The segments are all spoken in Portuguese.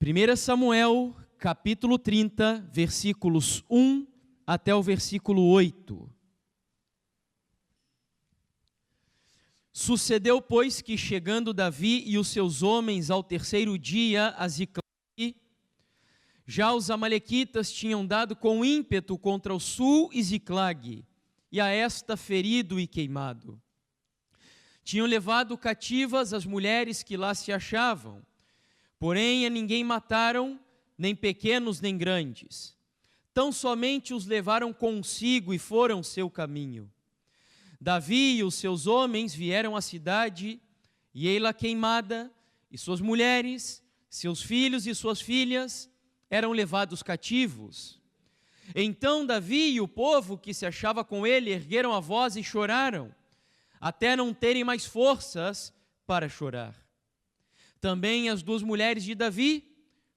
1 Samuel, capítulo 30, versículos 1 até o versículo 8. Sucedeu, pois, que chegando Davi e os seus homens ao terceiro dia a Ziclague, já os amalequitas tinham dado com ímpeto contra o sul e Ziclague, e a esta ferido e queimado. Tinham levado cativas as mulheres que lá se achavam, porém a ninguém mataram, nem pequenos nem grandes. Tão somente os levaram consigo e foram seu caminho. Davi e os seus homens vieram à cidade, e ei-la queimada, e suas mulheres, seus filhos e suas filhas eram levados cativos. Então Davi e o povo que se achava com ele ergueram a voz e choraram, até não terem mais forças para chorar. Também as duas mulheres de Davi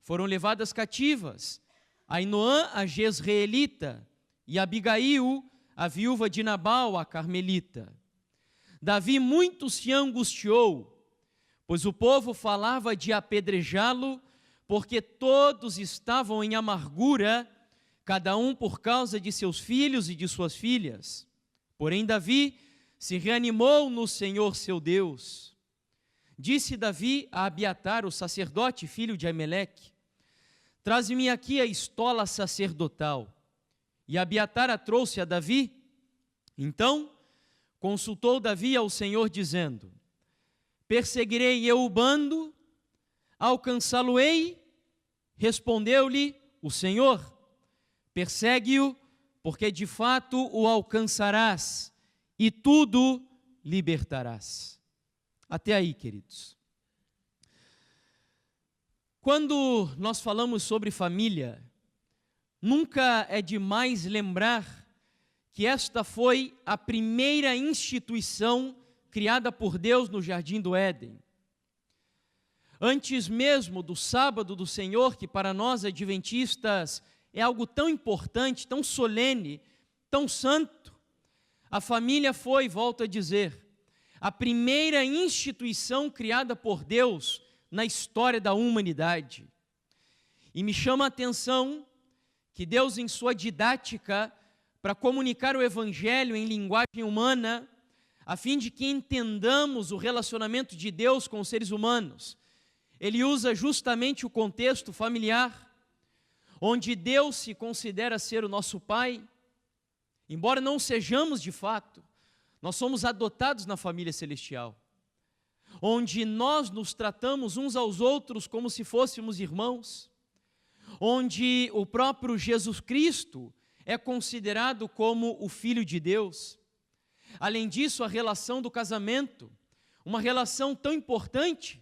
foram levadas cativas, Ainoã, a Jezreelita, e Abigail, a viúva de Nabal, a Carmelita. Davi muito se angustiou, pois o povo falava de apedrejá-lo, porque todos estavam em amargura, cada um por causa de seus filhos e de suas filhas. Porém Davi se reanimou no Senhor seu Deus. Disse Davi a Abiatar, o sacerdote, filho de Aimeleque: traze-me aqui a estola sacerdotal. E Abiatar a trouxe a Davi. Então consultou Davi ao Senhor, dizendo: perseguirei eu o bando, alcançá-lo-ei? Respondeu-lhe o Senhor: persegue-o, porque de fato o alcançarás, e tudo libertarás. Até aí, queridos. Quando nós falamos sobre família, nunca é demais lembrar que esta foi a primeira instituição criada por Deus no Jardim do Éden. Antes mesmo do sábado do Senhor, que para nós adventistas é algo tão importante, tão solene, tão santo, a família foi, volto a dizer, a primeira instituição criada por Deus na história da humanidade. E me chama a atenção que Deus, em sua didática, para comunicar o Evangelho em linguagem humana, a fim de que entendamos o relacionamento de Deus com os seres humanos, Ele usa justamente o contexto familiar, onde Deus se considera ser o nosso Pai, embora não sejamos de fato, nós somos adotados na família celestial, onde nós nos tratamos uns aos outros como se fôssemos irmãos, onde o próprio Jesus Cristo é considerado como o Filho de Deus. Além disso, a relação do casamento, uma relação tão importante,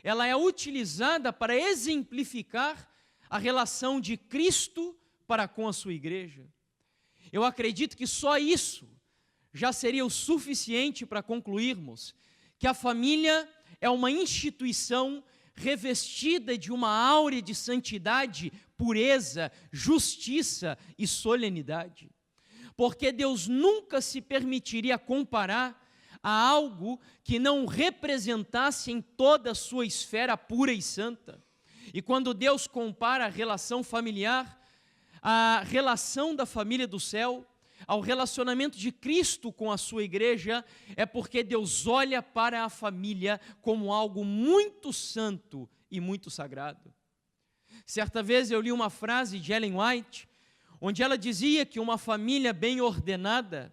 ela é utilizada para exemplificar a relação de Cristo para com a sua igreja. Eu acredito que só isso já seria o suficiente para concluirmos que a família é uma instituição revestida de uma áurea de santidade, pureza, justiça e solenidade. Porque Deus nunca se permitiria comparar a algo que não representasse em toda a sua esfera pura e santa. E quando Deus compara a relação familiar, a relação da família do céu, ao relacionamento de Cristo com a sua igreja, é porque Deus olha para a família como algo muito santo e muito sagrado. Certa vez eu li uma frase de Ellen White, onde ela dizia que uma família bem ordenada,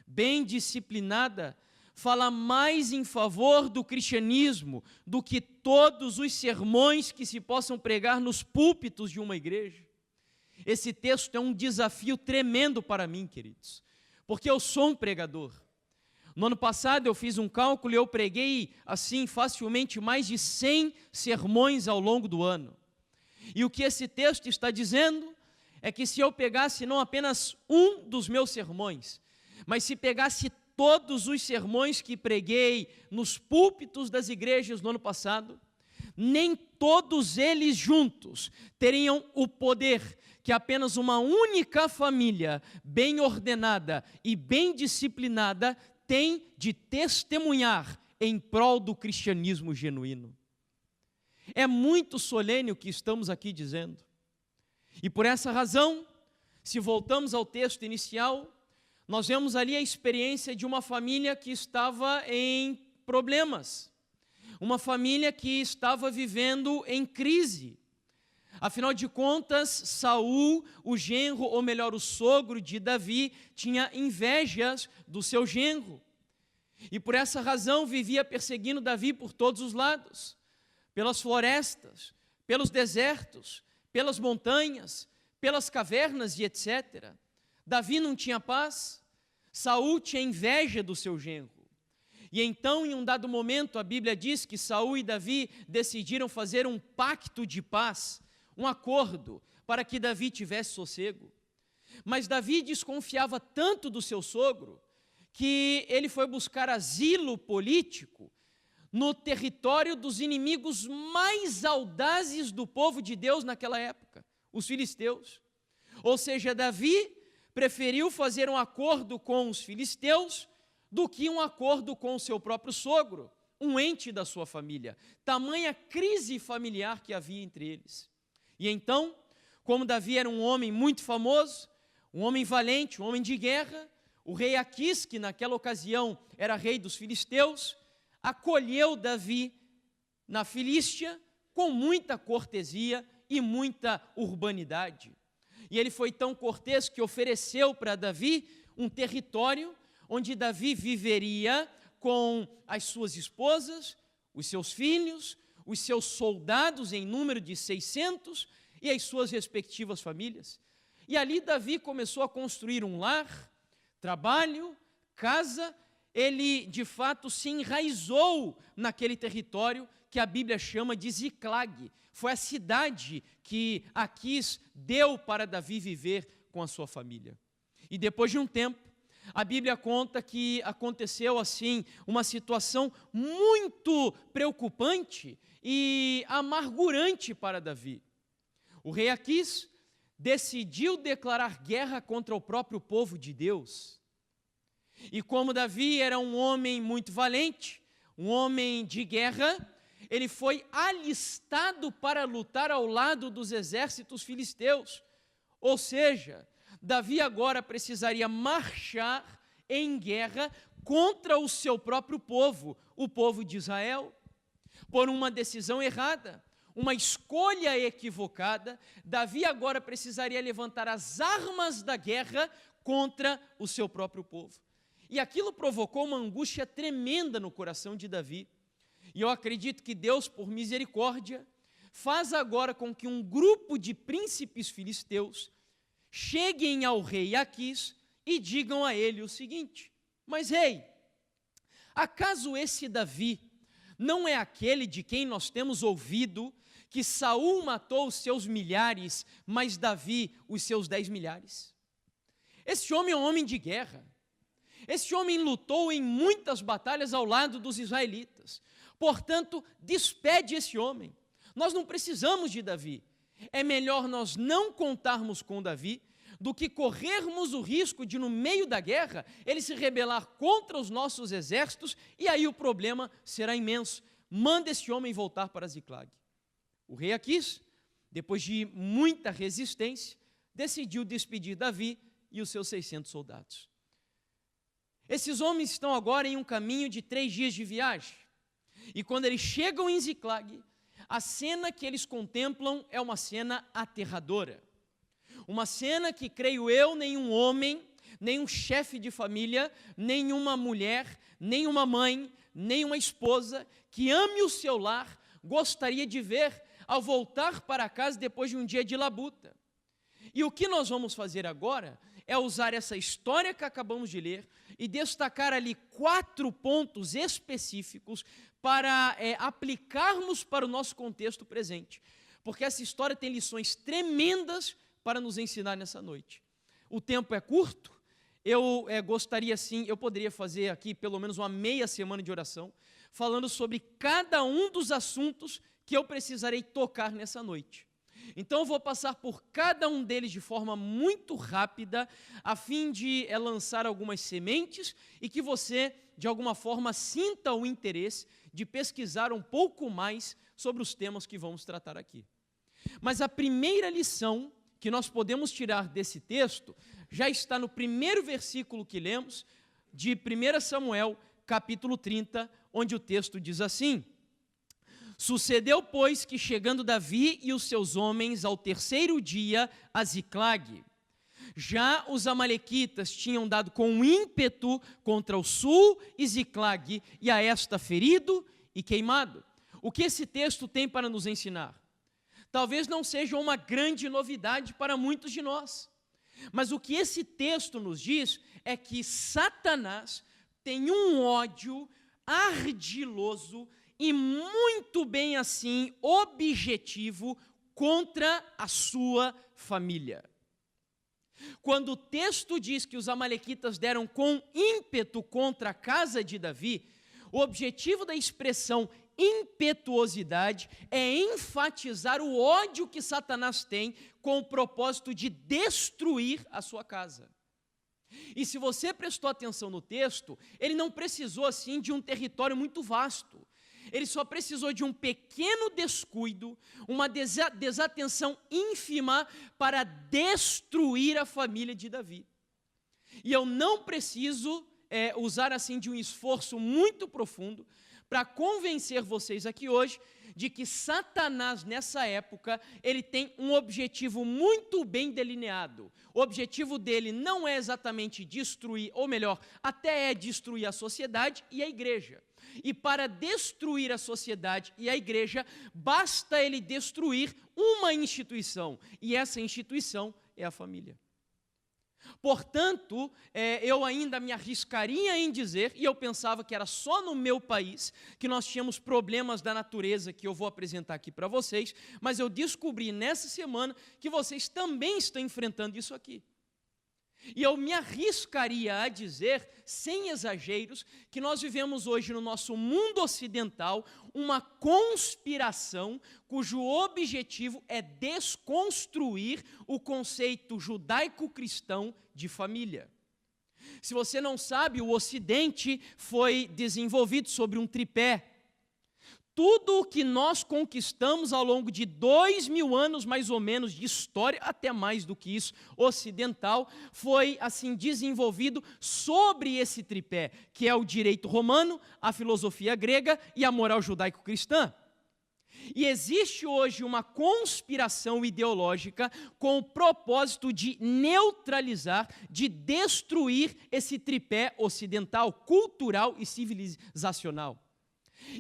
bem disciplinada, fala mais em favor do cristianismo do que todos os sermões que se possam pregar nos púlpitos de uma igreja. Esse texto é um desafio tremendo para mim, queridos, porque eu sou um pregador. No ano passado eu fiz um cálculo e eu preguei, assim, facilmente mais de 100 sermões ao longo do ano. E o que esse texto está dizendo é que se eu pegasse não apenas um dos meus sermões, mas se pegasse todos os sermões que preguei nos púlpitos das igrejas no ano passado, nem todos eles juntos teriam o poder que apenas uma única família, bem ordenada e bem disciplinada, tem de testemunhar em prol do cristianismo genuíno. É muito solene o que estamos aqui dizendo. E por essa razão, se voltamos ao texto inicial, nós vemos ali a experiência de uma família que estava em problemas, uma família que estava vivendo em crise. Afinal de contas, Saul, o genro, ou melhor, o sogro de Davi, tinha invejas do seu genro. E por essa razão vivia perseguindo Davi por todos os lados, pelas florestas, pelos desertos, pelas montanhas, pelas cavernas e etc. Davi não tinha paz, Saul tinha inveja do seu genro. E então, em um dado momento, a Bíblia diz que Saul e Davi decidiram fazer um pacto de paz, um acordo, para que Davi tivesse sossego. Mas Davi desconfiava tanto do seu sogro, que ele foi buscar asilo político no território dos inimigos mais audazes do povo de Deus naquela época, os filisteus. Ou seja, Davi preferiu fazer um acordo com os filisteus do que um acordo com o seu próprio sogro, um ente da sua família. Tamanha crise familiar que havia entre eles. E então, como Davi era um homem muito famoso, um homem valente, um homem de guerra, o rei Aquis, que naquela ocasião era rei dos filisteus, acolheu Davi na Filístia com muita cortesia e muita urbanidade. E ele foi tão cortês que ofereceu para Davi um território onde Davi viveria com as suas esposas, os seus filhos, os seus soldados em número de 600 e as suas respectivas famílias. E ali Davi começou a construir um lar, trabalho, casa. Ele de fato se enraizou naquele território que a Bíblia chama de Ziclag. Foi a cidade que Aquis deu para Davi viver com a sua família. E depois de um tempo, a Bíblia conta que aconteceu assim uma situação muito preocupante e amargurante para Davi. O rei Aquis decidiu declarar guerra contra o próprio povo de Deus. E como Davi era um homem muito valente, um homem de guerra, ele foi alistado para lutar ao lado dos exércitos filisteus. Ou seja, Davi agora precisaria marchar em guerra contra o seu próprio povo, o povo de Israel. Por uma decisão errada, uma escolha equivocada, Davi agora precisaria levantar as armas da guerra contra o seu próprio povo. E aquilo provocou uma angústia tremenda no coração de Davi. E eu acredito que Deus, por misericórdia, faz agora com que um grupo de príncipes filisteus cheguem ao rei Aquis e digam a ele o seguinte: mas rei, acaso esse Davi não é aquele de quem nós temos ouvido que Saul matou os seus milhares, mas Davi os seus 10 milhares? Esse homem é um homem de guerra. Esse homem lutou em muitas batalhas ao lado dos israelitas. Portanto, despede esse homem. Nós não precisamos de Davi. É melhor nós não contarmos com Davi do que corrermos o risco de, no meio da guerra, ele se rebelar contra os nossos exércitos e aí o problema será imenso. Manda esse homem voltar para Ziclag. O rei Aquis, depois de muita resistência, decidiu despedir Davi e os seus 600 soldados. Esses homens estão agora em um caminho de 3 dias de viagem. E quando eles chegam em Ziclag, a cena que eles contemplam é uma cena aterradora. Uma cena que, creio eu, nenhum homem, nenhum chefe de família, nenhuma mulher, nenhuma mãe, nenhuma esposa que ame o seu lar gostaria de ver ao voltar para casa depois de um dia de labuta. E o que nós vamos fazer agora é usar essa história que acabamos de ler e destacar ali 4 pontos específicos para aplicarmos para o nosso contexto presente. Porque essa história tem lições tremendas para nos ensinar nessa noite. O tempo é curto, eu gostaria sim, eu poderia fazer aqui pelo menos uma meia semana de oração, falando sobre cada um dos assuntos que eu precisarei tocar nessa noite. Então eu vou passar por cada um deles de forma muito rápida, a fim de lançar algumas sementes e que você, de alguma forma, sinta o interesse de pesquisar um pouco mais sobre os temas que vamos tratar aqui. Mas a primeira lição que nós podemos tirar desse texto já está no primeiro versículo que lemos, de 1 Samuel, capítulo 30, onde o texto diz assim: Sucedeu, pois, que chegando Davi e os seus homens ao terceiro dia a Ziclague, já os amalequitas tinham dado com ímpeto contra o sul e Ziclague, e a esta ferido e queimado. O que esse texto tem para nos ensinar? Talvez não seja uma grande novidade para muitos de nós, mas o que esse texto nos diz é que Satanás tem um ódio ardiloso e muito bem assim objetivo contra a sua família. Quando o texto diz que os amalequitas deram com ímpeto contra a casa de Davi, o objetivo da expressão impetuosidade é enfatizar o ódio que Satanás tem com o propósito de destruir a sua casa. E se você prestou atenção no texto, ele não precisou assim de um território muito vasto. Ele só precisou de um pequeno descuido, uma desatenção ínfima para destruir a família de Davi. E eu não preciso usar assim de um esforço muito profundo para convencer vocês aqui hoje de que Satanás, nessa época, ele tem um objetivo muito bem delineado. O objetivo dele não é exatamente destruir, ou melhor, até é destruir a sociedade e a igreja. E para destruir a sociedade e a igreja, basta ele destruir uma instituição, e essa instituição é a família. Portanto, eu ainda me arriscaria em dizer, e eu pensava que era só no meu país que nós tínhamos problemas da natureza que eu vou apresentar aqui para vocês, mas eu descobri nessa semana que vocês também estão enfrentando isso aqui. E eu me arriscaria a dizer, sem exageros, que nós vivemos hoje no nosso mundo ocidental uma conspiração cujo objetivo é desconstruir o conceito judaico-cristão de família. Se você não sabe, o Ocidente foi desenvolvido sobre um tripé. Tudo o que nós conquistamos ao longo de 2000 anos, mais ou menos, de história, até mais do que isso, ocidental, foi assim desenvolvido sobre esse tripé, que é o direito romano, a filosofia grega e a moral judaico-cristã. E existe hoje uma conspiração ideológica com o propósito de neutralizar, de destruir esse tripé ocidental, cultural e civilizacional.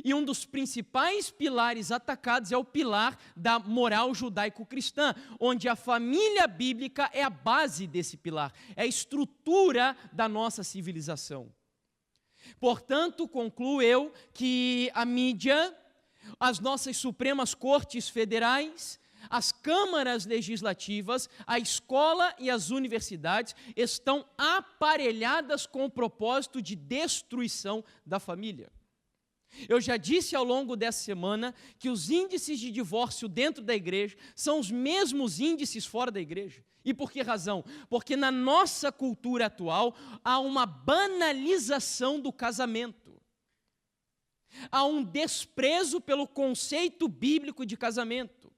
E um dos principais pilares atacados é o pilar da moral judaico-cristã, onde a família bíblica é a base desse pilar, é a estrutura da nossa civilização. Portanto, concluo eu que a mídia, as nossas supremas cortes federais, as câmaras legislativas, a escola e as universidades estão aparelhadas com o propósito de destruição da família. Eu já disse ao longo dessa semana que os índices de divórcio dentro da igreja são os mesmos índices fora da igreja. E por que razão? Porque na nossa cultura atual há uma banalização do casamento. Há um desprezo pelo conceito bíblico de casamento.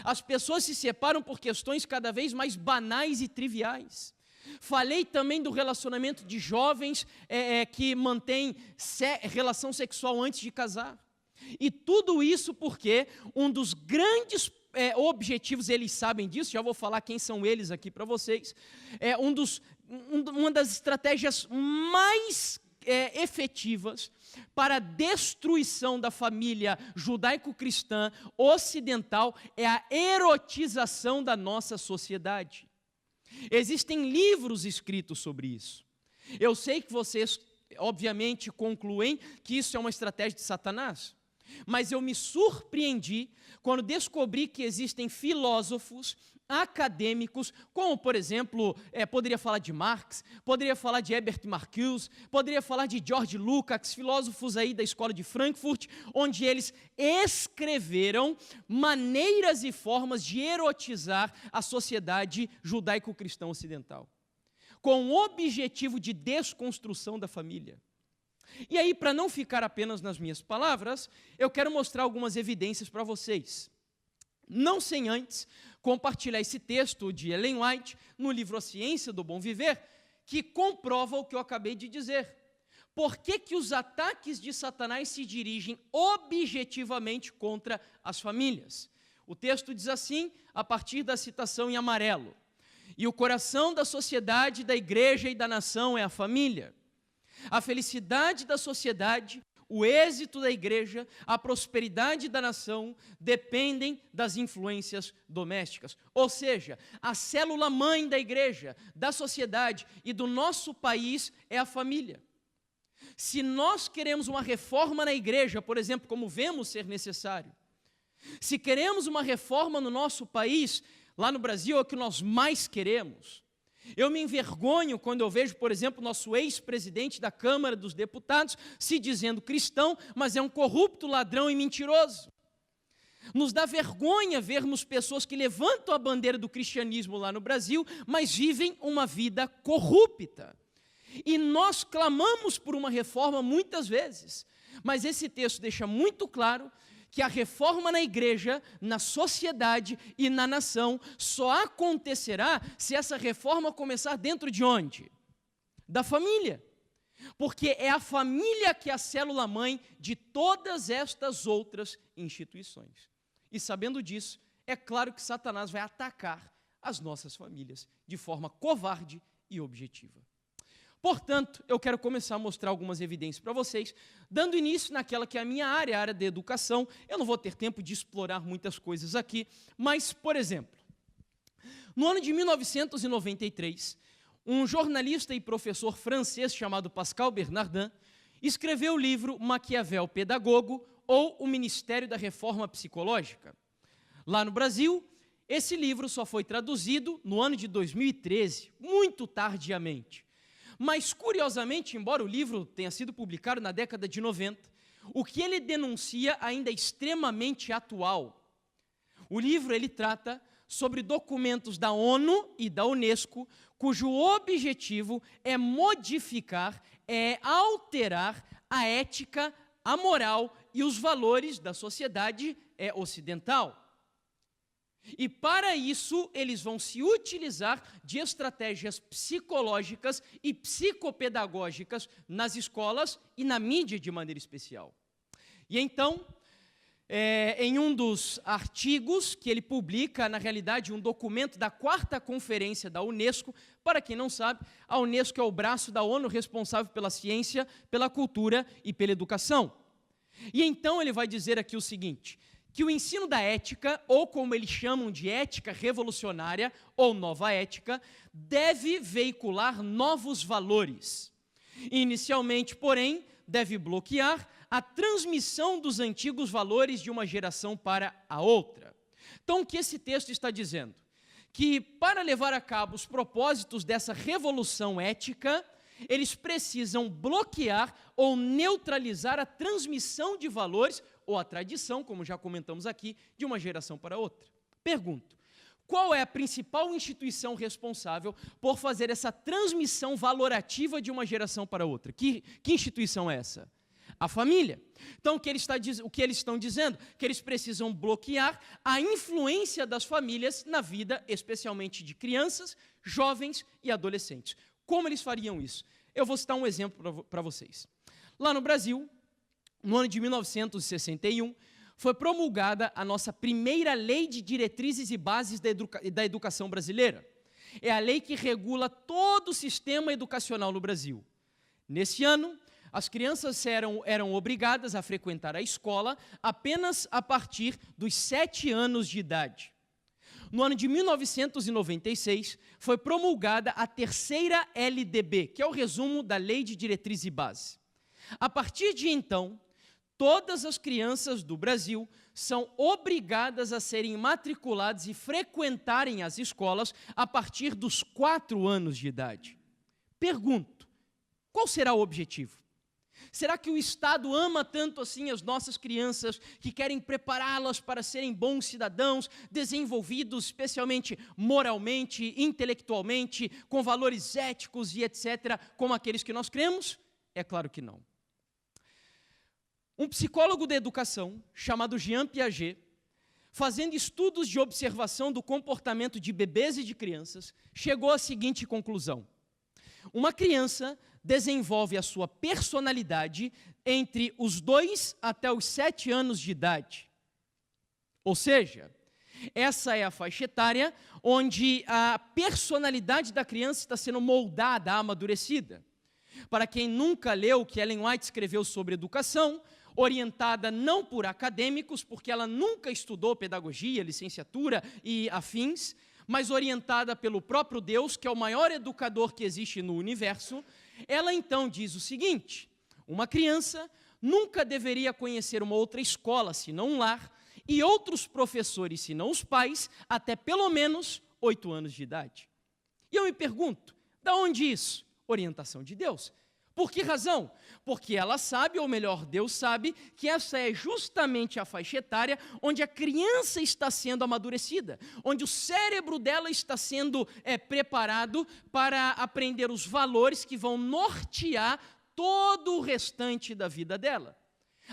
As pessoas se separam por questões cada vez mais banais e triviais. Falei também do relacionamento de jovens que mantêm relação sexual antes de casar. E tudo isso porque um dos grandes objetivos, eles sabem disso, já vou falar quem são eles aqui para vocês, uma das estratégias mais efetivas para a destruição da família judaico-cristã ocidental é a erotização da nossa sociedade. Existem livros escritos sobre isso. Eu sei que vocês, obviamente, concluem que isso é uma estratégia de Satanás, mas eu me surpreendi quando descobri que existem filósofos acadêmicos, como, por exemplo, poderia falar de Marx, poderia falar de Herbert Marcuse, poderia falar de George Lukács, filósofos aí da escola de Frankfurt, onde eles escreveram maneiras e formas de erotizar a sociedade judaico-cristã ocidental, com o objetivo de desconstrução da família. E aí, para não ficar apenas nas minhas palavras, eu quero mostrar algumas evidências para vocês. Não sem antes compartilhar esse texto de Ellen White no livro A Ciência do Bom Viver, que comprova o que eu acabei de dizer. Por que que os ataques de Satanás se dirigem objetivamente contra as famílias? O texto diz assim, a partir da citação em amarelo: e o coração da sociedade, da igreja e da nação é a família. A felicidade da sociedade, o êxito da igreja, a prosperidade da nação dependem das influências domésticas. Ou seja, a célula-mãe da igreja, da sociedade e do nosso país é a família. Se nós queremos uma reforma na igreja, por exemplo, como vemos ser necessário, se queremos uma reforma no nosso país, lá no Brasil é o que nós mais queremos. Eu me envergonho quando eu vejo, por exemplo, nosso ex-presidente da Câmara dos Deputados se dizendo cristão, mas é um corrupto, ladrão e mentiroso. Nos dá vergonha vermos pessoas que levantam a bandeira do cristianismo lá no Brasil, mas vivem uma vida corrupta. E nós clamamos por uma reforma muitas vezes, mas esse texto deixa muito claro que a reforma na igreja, na sociedade e na nação só acontecerá se essa reforma começar dentro de onde? Da família. Porque é a família que é a célula-mãe de todas estas outras instituições. E sabendo disso, é claro que Satanás vai atacar as nossas famílias de forma covarde e objetiva. Portanto, eu quero começar a mostrar algumas evidências para vocês, dando início naquela que é a minha área, a área da educação. Eu não vou ter tempo de explorar muitas coisas aqui, mas, por exemplo, no ano de 1993, um jornalista e professor francês chamado Pascal Bernardin escreveu o livro Maquiavel Pedagogo, ou O Ministério da Reforma Psicológica. Lá no Brasil, esse livro só foi traduzido no ano de 2013, muito tardiamente. Mas, curiosamente, embora o livro tenha sido publicado na década de 90, o que ele denuncia ainda é extremamente atual. O livro ele trata sobre documentos da ONU e da Unesco, cujo objetivo é modificar, é alterar a ética, a moral e os valores da sociedade ocidental. E para isso, eles vão se utilizar de estratégias psicológicas e psicopedagógicas nas escolas e na mídia de maneira especial. E então, em um dos artigos que ele publica, na realidade, um documento da 4ª Conferência da Unesco, para quem não sabe, a Unesco é o braço da ONU responsável pela ciência, pela cultura e pela educação. E então ele vai dizer aqui o seguinte: que o ensino da ética, ou como eles chamam de ética revolucionária, ou nova ética, deve veicular novos valores. Inicialmente, porém, deve bloquear a transmissão dos antigos valores de uma geração para a outra. Então, o que esse texto está dizendo? Que para levar a cabo os propósitos dessa revolução ética, eles precisam bloquear ou neutralizar a transmissão de valores ou a tradição, como já comentamos aqui, de uma geração para outra. Pergunto, qual é a principal instituição responsável por fazer essa transmissão valorativa de uma geração para outra? Que instituição é essa? A família. Então, o que eles estão dizendo? Que eles precisam bloquear a influência das famílias na vida, especialmente de crianças, jovens e adolescentes. Como eles fariam isso? Eu vou citar um exemplo para vocês. Lá no Brasil, no ano de 1961, foi promulgada a nossa primeira Lei de Diretrizes e Bases da Educação Brasileira. É a lei que regula todo o sistema educacional no Brasil. Nesse ano, as crianças eram obrigadas a frequentar a escola apenas a partir dos 7 anos de idade. No ano de 1996, foi promulgada a 3ª LDB, que é o resumo da Lei de Diretriz e Base. A partir de então, todas as crianças do Brasil são obrigadas a serem matriculadas e frequentarem as escolas a partir dos 4 anos de idade. Pergunto, qual será o objetivo? Será que o Estado ama tanto assim as nossas crianças que querem prepará-las para serem bons cidadãos, desenvolvidos especialmente moralmente, intelectualmente, com valores éticos e etc., como aqueles que nós cremos? É claro que não. Um psicólogo da educação, chamado Jean Piaget, fazendo estudos de observação do comportamento de bebês e de crianças, chegou à seguinte conclusão: uma criança desenvolve a sua personalidade entre os 2 até os 7 anos de idade. Ou seja, essa é a faixa etária onde a personalidade da criança está sendo moldada, amadurecida. Para quem nunca leu o que Ellen White escreveu sobre educação, orientada não por acadêmicos, porque ela nunca estudou pedagogia, licenciatura e afins, mas orientada pelo próprio Deus, que é o maior educador que existe no universo, ela então diz o seguinte: uma criança nunca deveria conhecer uma outra escola, senão um lar, e outros professores, senão os pais, até pelo menos 8 anos de idade. E eu me pergunto, da onde isso? Orientação de Deus. Por que razão? Porque ela sabe, ou melhor, Deus sabe, que essa é justamente a faixa etária onde a criança está sendo amadurecida, onde o cérebro dela está sendo preparado para aprender os valores que vão nortear todo o restante da vida dela.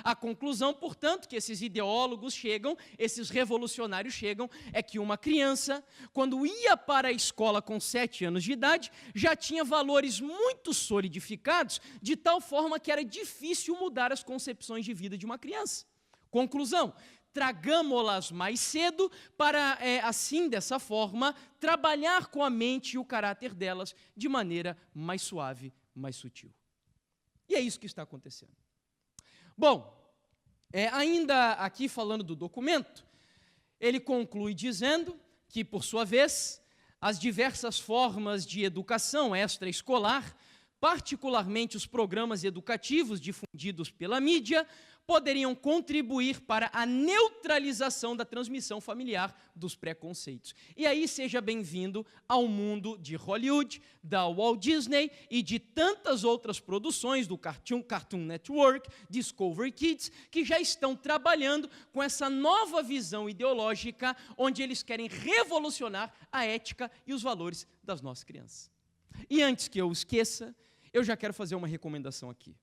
A conclusão, portanto, que esses ideólogos chegam, esses revolucionários chegam, é que uma criança, quando ia para a escola com 7 anos de idade, já tinha valores muito solidificados, de tal forma que era difícil mudar as concepções de vida de uma criança. Conclusão: tragamo-las mais cedo para, assim, dessa forma, trabalhar com a mente e o caráter delas de maneira mais suave, mais sutil. E é isso que está acontecendo. Bom, ainda aqui falando do documento, ele conclui dizendo que, por sua vez, as diversas formas de educação extraescolar, particularmente os programas educativos difundidos pela mídia, poderiam contribuir para a neutralização da transmissão familiar dos preconceitos. E aí seja bem-vindo ao mundo de Hollywood, da Walt Disney e de tantas outras produções do Cartoon Network, Discovery Kids, que já estão trabalhando com essa nova visão ideológica, onde eles querem revolucionar a ética e os valores das nossas crianças. E antes que eu esqueça, eu já quero fazer uma recomendação aqui.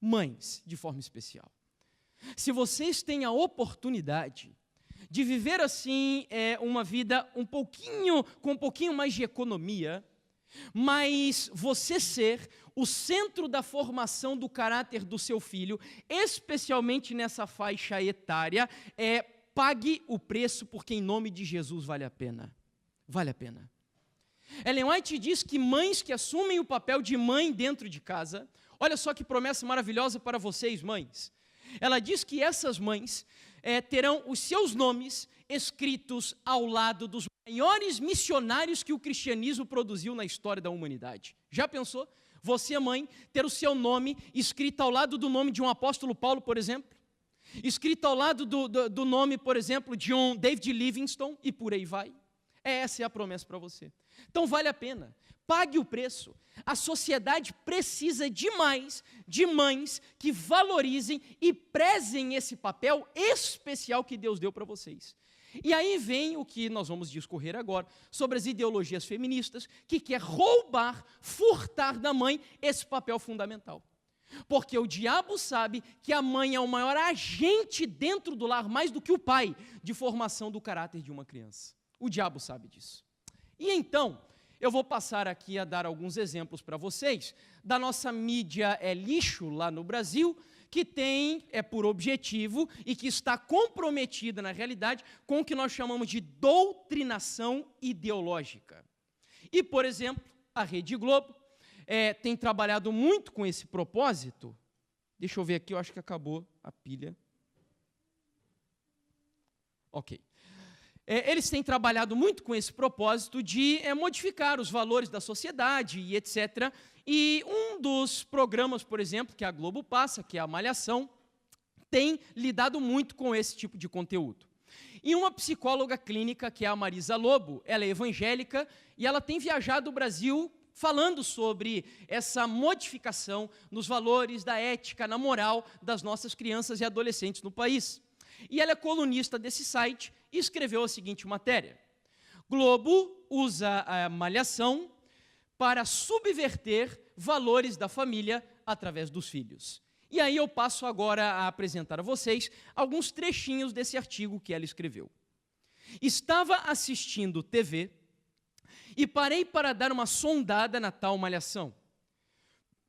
Mães, de forma especial. Se vocês têm a oportunidade de viver assim uma vida com um pouquinho mais de economia, mas você ser o centro da formação do caráter do seu filho, especialmente nessa faixa etária, pague o preço, porque em nome de Jesus vale a pena. Vale a pena. Ellen White diz que mães que assumem o papel de mãe dentro de casa, olha só que promessa maravilhosa para vocês, mães. Ela diz que essas mães terão os seus nomes escritos ao lado dos maiores missionários que o cristianismo produziu na história da humanidade. Já pensou? Você, mãe, ter o seu nome escrito ao lado do nome de um apóstolo Paulo, por exemplo? Escrito ao lado do nome, por exemplo, de um David Livingstone, e por aí vai. Essa é a promessa para você. Então vale a pena. Pague o preço. A sociedade precisa demais de mães que valorizem e prezem esse papel especial que Deus deu para vocês. E aí vem o que nós vamos discorrer agora, sobre as ideologias feministas, que quer roubar, furtar da mãe esse papel fundamental. Porque o diabo sabe que a mãe é o maior agente dentro do lar, mais do que o pai, de formação do caráter de uma criança. O diabo sabe disso. E então, eu vou passar aqui a dar alguns exemplos para vocês da nossa mídia lixo lá no Brasil, que tem por objetivo e que está comprometida na realidade com o que nós chamamos de doutrinação ideológica. E, por exemplo, a Rede Globo tem trabalhado muito com esse propósito. Deixa eu ver aqui, eu acho que acabou a pilha. Ok. Eles têm trabalhado muito com esse propósito de modificar os valores da sociedade e etc. E um dos programas, por exemplo, que a Globo passa, que é a Malhação, tem lidado muito com esse tipo de conteúdo. E uma psicóloga clínica, que é a Marisa Lobo, ela é evangélica e ela tem viajado o Brasil falando sobre essa modificação nos valores da ética, na moral das nossas crianças e adolescentes no país. E ela é colunista desse site e escreveu a seguinte matéria: Globo usa a Malhação para subverter valores da família através dos filhos. E aí eu passo agora a apresentar a vocês alguns trechinhos desse artigo que ela escreveu. Estava assistindo TV e parei para dar uma sondada na tal malhação.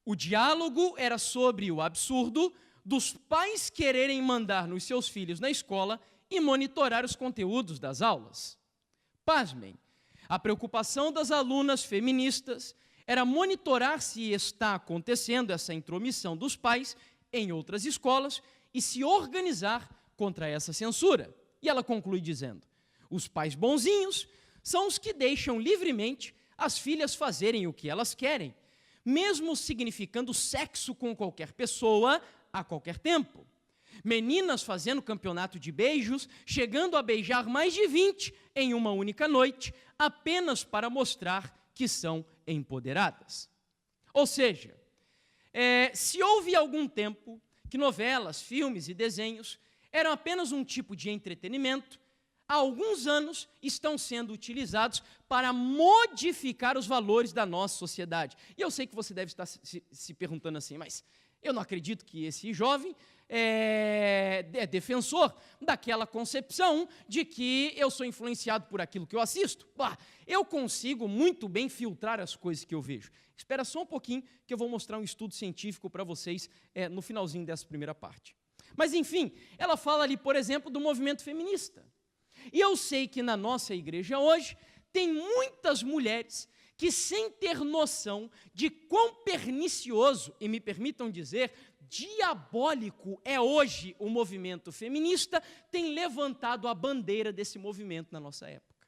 O diálogo era sobre o absurdo dos pais quererem mandar nos seus filhos na escola e monitorar os conteúdos das aulas. Pasmem, a preocupação das alunas feministas era monitorar se está acontecendo essa intromissão dos pais em outras escolas e se organizar contra essa censura. E ela conclui dizendo: os pais bonzinhos são os que deixam livremente as filhas fazerem o que elas querem, mesmo significando sexo com qualquer pessoa a qualquer tempo. Meninas fazendo campeonato de beijos, chegando a beijar mais de 20 em uma única noite, apenas para mostrar que são empoderadas. Ou seja, se houve algum tempo que novelas, filmes e desenhos eram apenas um tipo de entretenimento, há alguns anos estão sendo utilizados para modificar os valores da nossa sociedade. E eu sei que você deve estar se perguntando assim, mas eu não acredito que esse jovem é defensor daquela concepção de que eu sou influenciado por aquilo que eu assisto. Eu consigo muito bem filtrar as coisas que eu vejo. Espera só um pouquinho que eu vou mostrar um estudo científico para vocês no finalzinho dessa primeira parte. Mas, enfim, ela fala ali, por exemplo, do movimento feminista. E eu sei que na nossa igreja hoje tem muitas mulheres que, sem ter noção de quão pernicioso, e me permitam dizer, diabólico é hoje o movimento feminista, tem levantado a bandeira desse movimento na nossa época.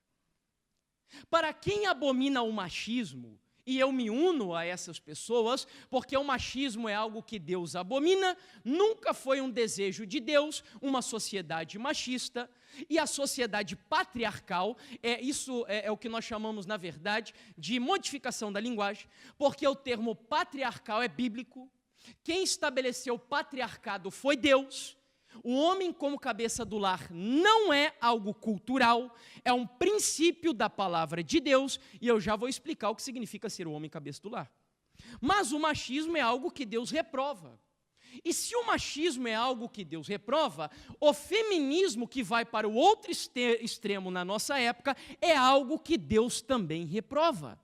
Para quem abomina o machismo, e eu me uno a essas pessoas, porque o machismo é algo que Deus abomina, nunca foi um desejo de Deus, uma sociedade machista, e a sociedade patriarcal, isso é o que nós chamamos, na verdade, de modificação da linguagem, porque o termo patriarcal é bíblico, quem estabeleceu o patriarcado foi Deus. O homem como cabeça do lar não é algo cultural, é um princípio da palavra de Deus, e eu já vou explicar o que significa ser o homem cabeça do lar. Mas o machismo é algo que Deus reprova. E se o machismo é algo que Deus reprova, o feminismo, que vai para o outro extremo na nossa época, é algo que Deus também reprova.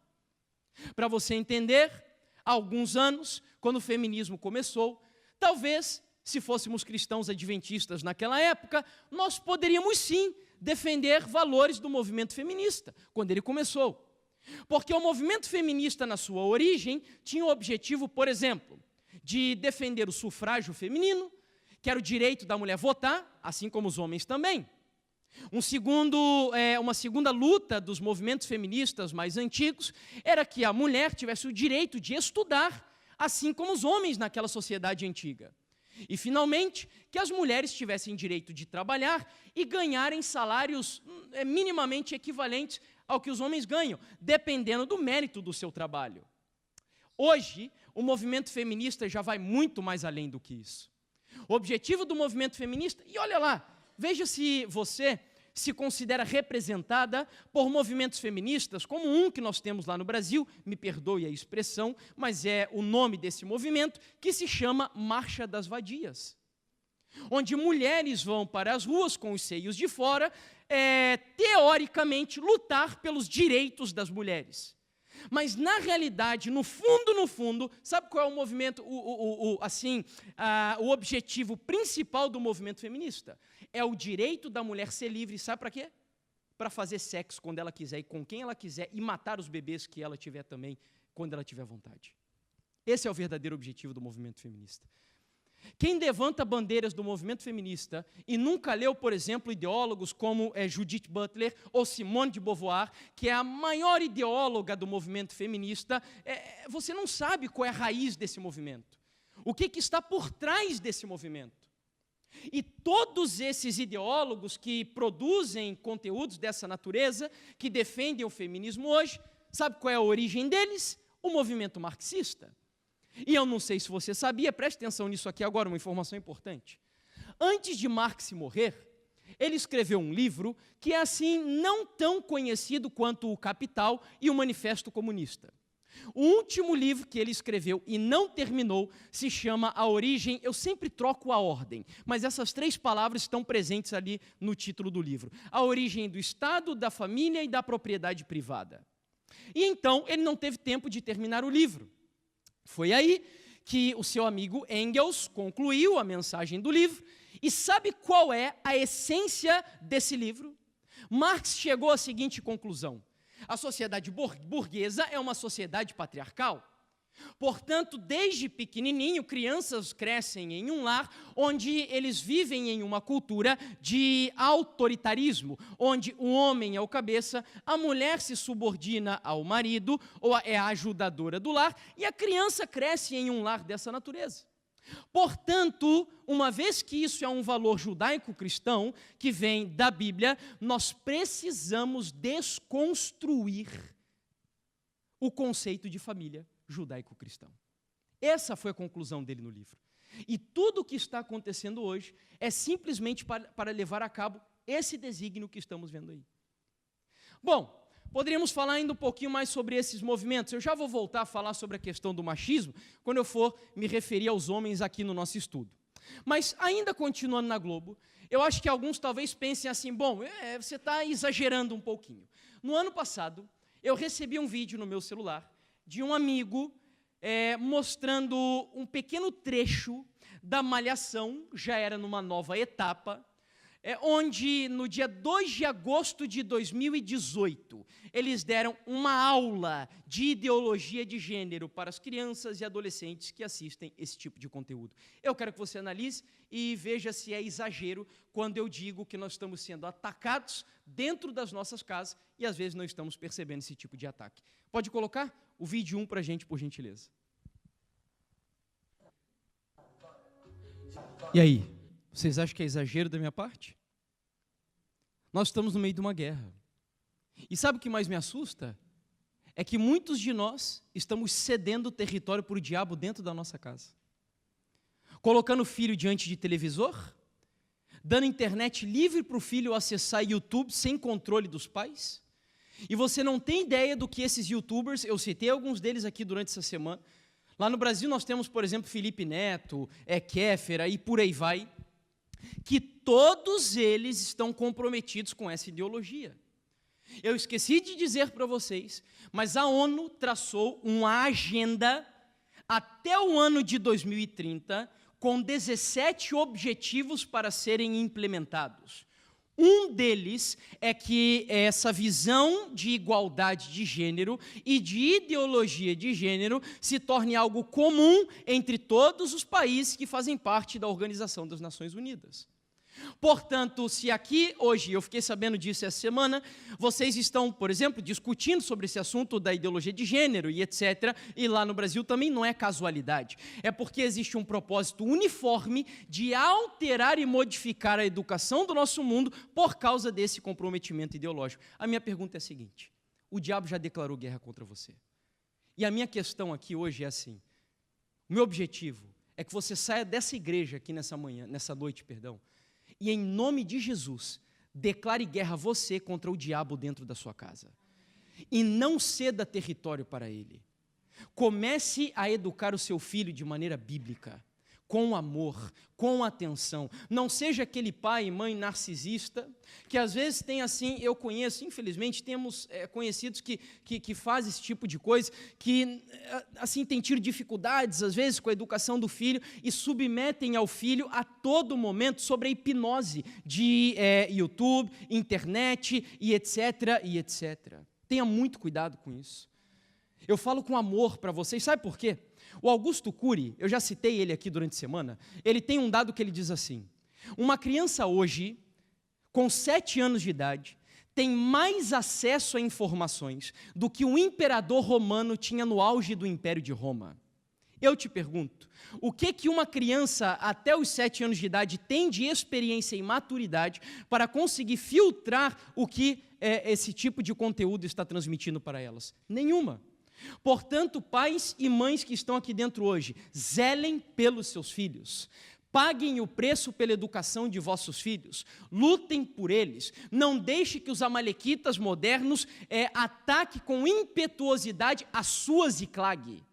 Para você entender, há alguns anos, quando o feminismo começou, talvez, se fôssemos cristãos adventistas naquela época, nós poderíamos sim defender valores do movimento feminista, quando ele começou. Porque o movimento feminista, na sua origem, tinha o objetivo, por exemplo, de defender o sufrágio feminino, que era o direito da mulher votar, assim como os homens também. Uma segunda luta dos movimentos feministas mais antigos era que a mulher tivesse o direito de estudar, assim como os homens naquela sociedade antiga. E, finalmente, que as mulheres tivessem direito de trabalhar e ganharem salários minimamente equivalentes ao que os homens ganham, dependendo do mérito do seu trabalho. Hoje, o movimento feminista já vai muito mais além do que isso. O objetivo do movimento feminista, e olha lá, veja se você se considera representada por movimentos feministas, como um que nós temos lá no Brasil, me perdoe a expressão, mas é o nome desse movimento, que se chama Marcha das Vadias, onde mulheres vão para as ruas com os seios de fora, teoricamente, lutar pelos direitos das mulheres. Mas, na realidade, no fundo, sabe qual é o movimento, o objetivo principal do movimento feminista? É o direito da mulher ser livre, sabe para quê? Para fazer sexo quando ela quiser e com quem ela quiser e matar os bebês que ela tiver também, quando ela tiver vontade. Esse é o verdadeiro objetivo do movimento feminista. Quem levanta bandeiras do movimento feminista e nunca leu, por exemplo, ideólogos como Judith Butler ou Simone de Beauvoir, que é a maior ideóloga do movimento feminista, você não sabe qual é a raiz desse movimento. O que está por trás desse movimento? E todos esses ideólogos que produzem conteúdos dessa natureza, que defendem o feminismo hoje, sabe qual é a origem deles? O movimento marxista. E eu não sei se você sabia, preste atenção nisso aqui agora, uma informação importante. Antes de Marx morrer, ele escreveu um livro que é assim não tão conhecido quanto o Capital e o Manifesto Comunista. O último livro que ele escreveu e não terminou se chama A Origem. Eu sempre troco a ordem, mas essas 3 palavras estão presentes ali no título do livro. A origem do Estado, da família e da propriedade privada. E então ele não teve tempo de terminar o livro. Foi aí que o seu amigo Engels concluiu a mensagem do livro. E sabe qual é a essência desse livro? Marx chegou à seguinte conclusão: a sociedade burguesa é uma sociedade patriarcal. Portanto, desde pequenininho, crianças crescem em um lar onde eles vivem em uma cultura de autoritarismo, onde o homem é o cabeça, a mulher se subordina ao marido, ou é a ajudadora do lar, e a criança cresce em um lar dessa natureza. Portanto, uma vez que isso é um valor judaico-cristão, que vem da Bíblia, nós precisamos desconstruir o conceito de família judaico-cristão. Essa foi a conclusão dele no livro. E tudo o que está acontecendo hoje é simplesmente para levar a cabo esse desígnio que estamos vendo aí. Bom, poderíamos falar ainda um pouquinho mais sobre esses movimentos. Eu já vou voltar a falar sobre a questão do machismo quando eu for me referir aos homens aqui no nosso estudo. Mas ainda continuando na Globo, eu acho que alguns talvez pensem assim, bom, você está exagerando um pouquinho. No ano passado, eu recebi um vídeo no meu celular de um amigo mostrando um pequeno trecho da Malhação, já era numa nova etapa, onde no dia 2 de agosto de 2018, eles deram uma aula de ideologia de gênero para as crianças e adolescentes que assistem esse tipo de conteúdo. Eu quero que você analise e veja se é exagero quando eu digo que nós estamos sendo atacados dentro das nossas casas e às vezes não estamos percebendo esse tipo de ataque. Pode colocar o vídeo 1 para a gente, por gentileza. E aí? Vocês acham que é exagero da minha parte? Nós estamos no meio de uma guerra. E sabe o que mais me assusta? É que muitos de nós estamos cedendo o território para o diabo dentro da nossa casa. Colocando o filho diante de televisor, dando internet livre para o filho acessar YouTube sem controle dos pais. E você não tem ideia do que esses youtubers, eu citei alguns deles aqui durante essa semana. Lá no Brasil nós temos, por exemplo, Felipe Neto, Kéfera e por aí vai, que todos eles estão comprometidos com essa ideologia. Eu esqueci de dizer para vocês, mas a ONU traçou uma agenda até o ano de 2030 com 17 objetivos para serem implementados. Um deles é que essa visão de igualdade de gênero e de ideologia de gênero se torne algo comum entre todos os países que fazem parte da Organização das Nações Unidas. Portanto, se aqui hoje, eu fiquei sabendo disso essa semana, vocês estão, por exemplo, discutindo sobre esse assunto da ideologia de gênero e etc., e lá no Brasil também não é casualidade, é porque existe um propósito uniforme de alterar e modificar a educação do nosso mundo por causa desse comprometimento ideológico. A minha pergunta é a seguinte: o diabo já declarou guerra contra você. E a minha questão aqui hoje é assim: o meu objetivo é que você saia dessa igreja aqui nessa noite, e em nome de Jesus, declare guerra a você contra o diabo dentro da sua casa. E não ceda território para ele. Comece a educar o seu filho de maneira bíblica, com amor, com atenção. Não seja aquele pai e mãe narcisista, que às vezes tem assim, eu conheço, infelizmente, temos conhecidos que fazem esse tipo de coisa, que assim tem tido dificuldades, às vezes, com a educação do filho, e submetem ao filho a todo momento sobre a hipnose de YouTube, internet, e etc., e etc. Tenha muito cuidado com isso. Eu falo com amor para vocês, sabe por quê? O Augusto Cury, eu já citei ele aqui durante a semana, ele tem um dado que ele diz assim: uma criança hoje, com 7 anos de idade, tem mais acesso a informações do que o imperador romano tinha no auge do Império de Roma. Eu te pergunto, o que uma criança até os 7 anos de idade tem de experiência e maturidade para conseguir filtrar o que esse tipo de conteúdo está transmitindo para elas? Nenhuma. Portanto, pais e mães que estão aqui dentro hoje, zelem pelos seus filhos. Paguem o preço pela educação de vossos filhos, lutem por eles, não deixe que os amalequitas modernos ataquem com impetuosidade a sua Ziclag.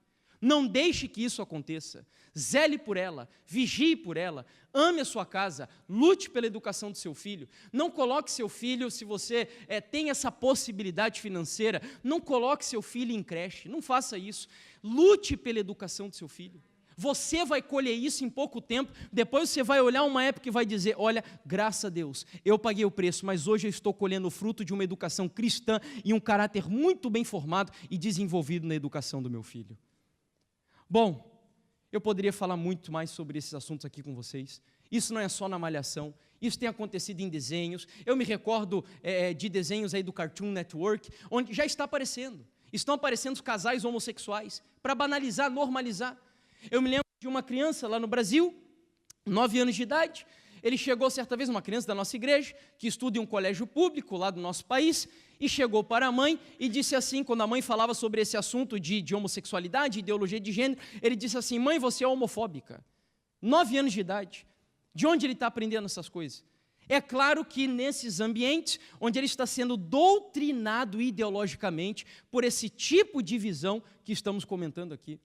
Não deixe que isso aconteça. Zele por ela, vigie por ela, ame a sua casa, lute pela educação do seu filho. Não coloque seu filho, se você tem essa possibilidade financeira, não coloque seu filho em creche, não faça isso. Lute pela educação do seu filho. Você vai colher isso em pouco tempo, depois você vai olhar uma época e vai dizer, olha, graças a Deus, eu paguei o preço, mas hoje eu estou colhendo o fruto de uma educação cristã e um caráter muito bem formado e desenvolvido na educação do meu filho. Bom, eu poderia falar muito mais sobre esses assuntos aqui com vocês. Isso não é só na Malhação, isso tem acontecido em desenhos. Eu me recordo de desenhos aí do Cartoon Network, onde já está aparecendo. Estão aparecendo os casais homossexuais, para banalizar, normalizar. Eu me lembro de uma criança lá no Brasil, 9 anos de idade. Ele chegou certa vez, uma criança da nossa igreja, que estuda em um colégio público lá do nosso país, e chegou para a mãe e disse assim, quando a mãe falava sobre esse assunto de homossexualidade, ideologia de gênero, ele disse assim, mãe, você é homofóbica. 9 anos de idade. De onde ele está aprendendo essas coisas? É claro que nesses ambientes, onde ele está sendo doutrinado ideologicamente por esse tipo de visão que estamos comentando aqui.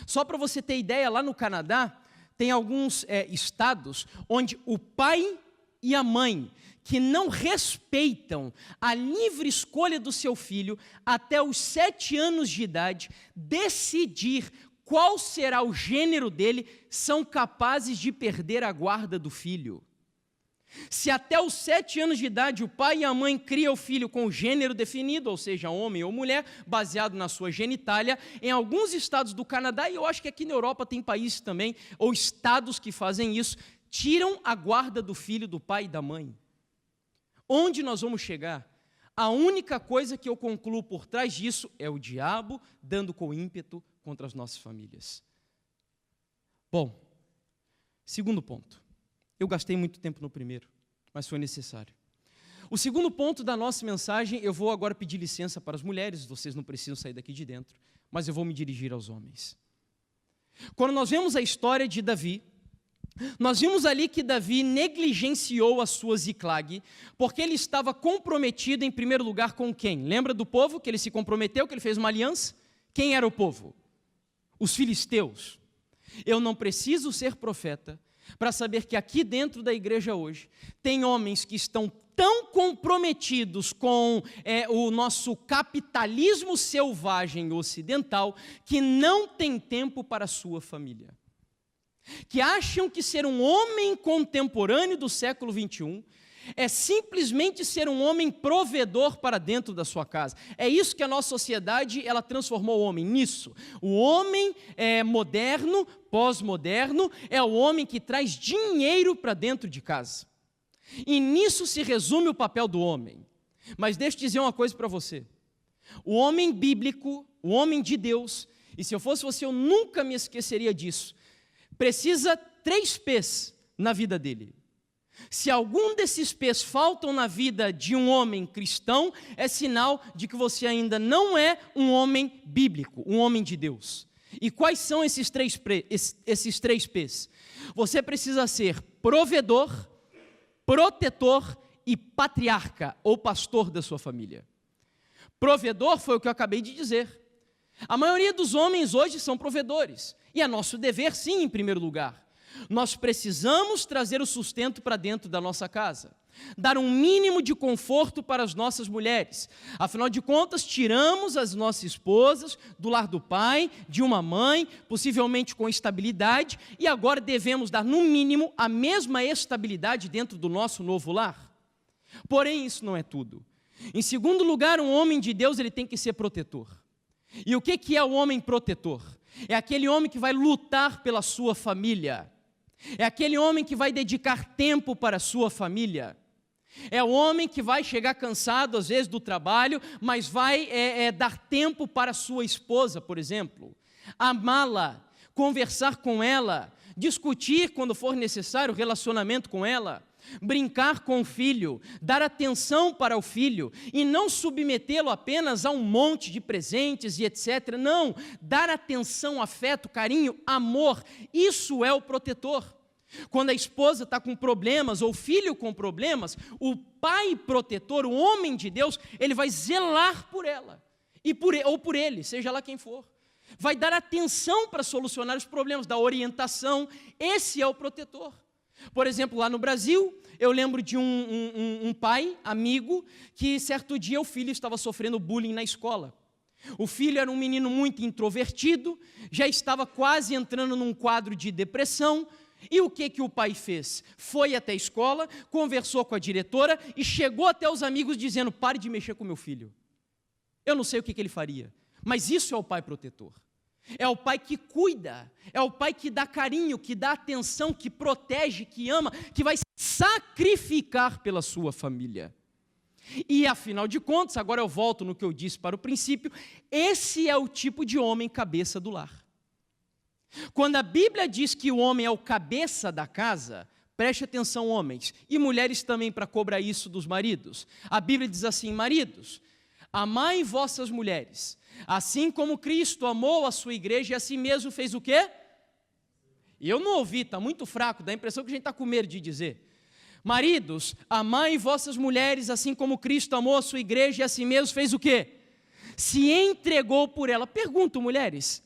Só para você ter ideia, lá no Canadá, tem alguns estados onde o pai e a mãe que não respeitam a livre escolha do seu filho até os 7 anos de idade, decidir qual será o gênero dele, são capazes de perder a guarda do filho. Se até os 7 anos de idade o pai e a mãe criam o filho com o gênero definido, ou seja, homem ou mulher, baseado na sua genitália, em alguns estados do Canadá, e eu acho que aqui na Europa tem países também, ou estados que fazem isso, tiram a guarda do filho do pai e da mãe. Onde nós vamos chegar? A única coisa que eu concluo por trás disso é o diabo dando com ímpeto contra as nossas famílias. Bom, segundo ponto. Eu gastei muito tempo no primeiro, mas foi necessário. O segundo ponto da nossa mensagem, eu vou agora pedir licença para as mulheres, vocês não precisam sair daqui de dentro, mas eu vou me dirigir aos homens. Quando nós vemos a história de Davi, nós vimos ali que Davi negligenciou a sua Ziclag, porque ele estava comprometido em primeiro lugar com quem? Lembra do povo que ele se comprometeu, que ele fez uma aliança? Quem era o povo? Os filisteus. Eu não preciso ser profeta para saber que aqui dentro da igreja hoje, tem homens que estão tão comprometidos com o nosso capitalismo selvagem ocidental, que não tem tempo para a sua família. Que acham que ser um homem contemporâneo do século 21 é simplesmente ser um homem provedor para dentro da sua casa. É isso que a nossa sociedade, ela transformou o homem nisso. O homem moderno, pós-moderno, é o homem que traz dinheiro para dentro de casa. E nisso se resume o papel do homem. Mas deixa eu dizer uma coisa para você. O homem bíblico, o homem de Deus, e se eu fosse você, eu nunca me esqueceria disso, precisa 3 P's na vida dele. Se algum desses P's faltam na vida de um homem cristão, é sinal de que você ainda não é um homem bíblico, um homem de Deus. E quais são esses 3 P's? Você precisa ser provedor, protetor e patriarca, ou pastor da sua família. Provedor foi o que eu acabei de dizer. A maioria dos homens hoje são provedores, e é nosso dever, sim, em primeiro lugar. Nós precisamos trazer o sustento para dentro da nossa casa, dar um mínimo de conforto para as nossas mulheres. Afinal de contas, tiramos as nossas esposas do lar do pai, de uma mãe, possivelmente com estabilidade, e agora devemos dar, no mínimo, a mesma estabilidade dentro do nosso novo lar. Porém, isso não é tudo. Em segundo lugar, um homem de Deus, ele tem que ser protetor. E o que é o homem protetor? É aquele homem que vai lutar pela sua família. É aquele homem que vai dedicar tempo para a sua família. É o homem que vai chegar cansado, às vezes, do trabalho, mas vai dar tempo para a sua esposa, por exemplo. Amá-la, conversar com ela, discutir, quando for necessário, relacionamento com ela. Brincar com o filho, dar atenção para o filho e não submetê-lo apenas a um monte de presentes e etc. Não, dar atenção, afeto, carinho, amor, isso é o protetor. Quando a esposa está com problemas, ou o filho com problemas, o pai protetor, o homem de Deus, ele vai zelar por ela, ou por ele, seja lá quem for. Vai dar atenção para solucionar os problemas, dar orientação. Esse é o protetor. Por exemplo, lá no Brasil, eu lembro de um pai, amigo, que certo dia o filho estava sofrendo bullying na escola. O filho era um menino muito introvertido, já estava quase entrando num quadro de depressão. E o que o pai fez? Foi até a escola, conversou com a diretora e chegou até os amigos dizendo: pare de mexer com meu filho. Eu não sei o que ele faria, mas isso é o pai protetor. É o pai que cuida, é o pai que dá carinho, que dá atenção, que protege, que ama, que vai sacrificar pela sua família. E afinal de contas, agora eu volto no que eu disse para o princípio, esse é o tipo de homem cabeça do lar. Quando a Bíblia diz que o homem é o cabeça da casa, preste atenção, homens, e mulheres também, para cobrar isso dos maridos. A Bíblia diz assim: maridos, amai vossas mulheres, assim como Cristo amou a sua igreja e assim mesmo fez o quê? E eu não ouvi, está muito fraco, dá a impressão que a gente está com medo de dizer. Maridos, amai vossas mulheres, assim como Cristo amou a sua igreja e assim mesmo fez o quê? Se entregou por ela. Pergunto, mulheres,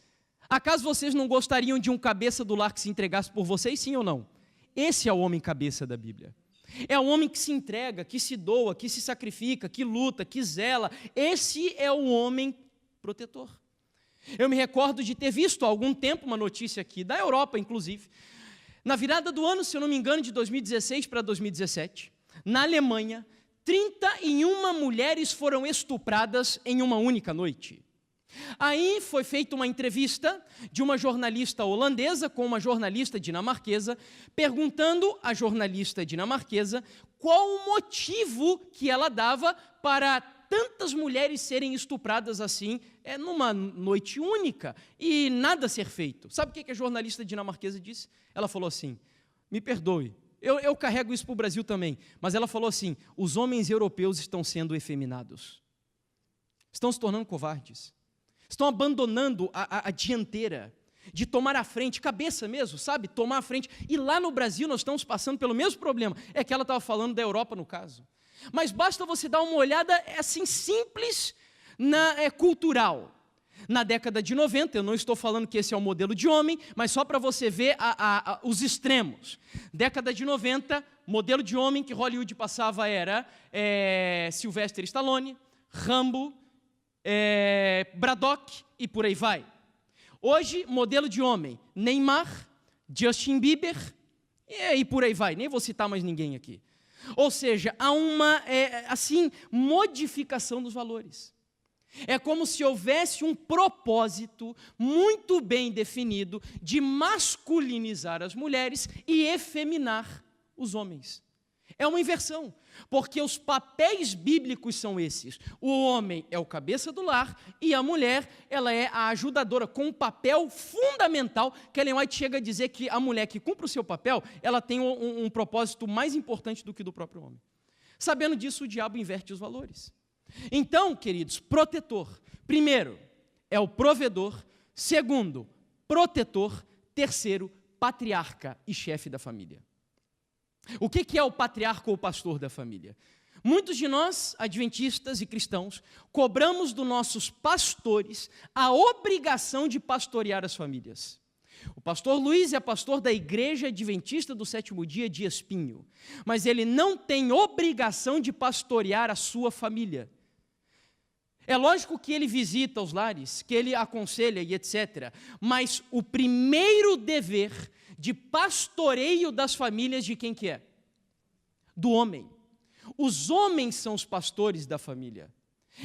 acaso vocês não gostariam de um cabeça do lar que se entregasse por vocês, sim ou não? Esse é o homem cabeça da Bíblia. É o homem que se entrega, que se doa, que se sacrifica, que luta, que zela. Esse é o homem protetor. Eu me recordo de ter visto há algum tempo uma notícia aqui, da Europa inclusive, na virada do ano, se eu não me engano, de 2016 para 2017, na Alemanha, 31 mulheres foram estupradas em uma única noite. Aí foi feita uma entrevista de uma jornalista holandesa com uma jornalista dinamarquesa, perguntando à jornalista dinamarquesa qual o motivo que ela dava para tantas mulheres serem estupradas assim, numa noite única, e nada ser feito. Sabe o que a jornalista dinamarquesa disse? Ela falou assim: me perdoe, eu carrego isso para o Brasil também, mas ela falou assim: os homens europeus estão sendo efeminados, estão se tornando covardes, estão abandonando a dianteira, de tomar a frente, cabeça mesmo, sabe? Tomar a frente. E lá no Brasil nós estamos passando pelo mesmo problema. É que ela estava falando da Europa no caso. Mas basta você dar uma olhada assim simples, cultural. Na década de 90, eu não estou falando que esse é o modelo de homem, mas só para você ver os extremos. Década de 90, modelo de homem que Hollywood passava era Sylvester Stallone, Rambo, Braddock e por aí vai. Hoje, modelo de homem, Neymar, Justin Bieber e por aí vai. Nem vou citar mais ninguém aqui. Ou seja, há uma modificação dos valores. É como se houvesse um propósito muito bem definido de masculinizar as mulheres e efeminar os homens. É uma inversão, porque os papéis bíblicos são esses. O homem é o cabeça do lar e a mulher, ela é a ajudadora, com um papel fundamental, que Ellen White chega a dizer que a mulher que cumpre o seu papel, ela tem um propósito mais importante do que do próprio homem. Sabendo disso, o diabo inverte os valores. Então, queridos, protetor, primeiro, é o provedor, segundo, protetor, terceiro, patriarca e chefe da família. O que é o patriarca ou o pastor da família? Muitos de nós, adventistas e cristãos, cobramos dos nossos pastores a obrigação de pastorear as famílias. O pastor Luiz é pastor da Igreja Adventista do Sétimo Dia de Espinho, mas ele não tem obrigação de pastorear a sua família. É lógico que ele visita os lares, que ele aconselha e etc., mas o primeiro dever de pastoreio das famílias de quem que é? Do homem. Os homens são os pastores da família.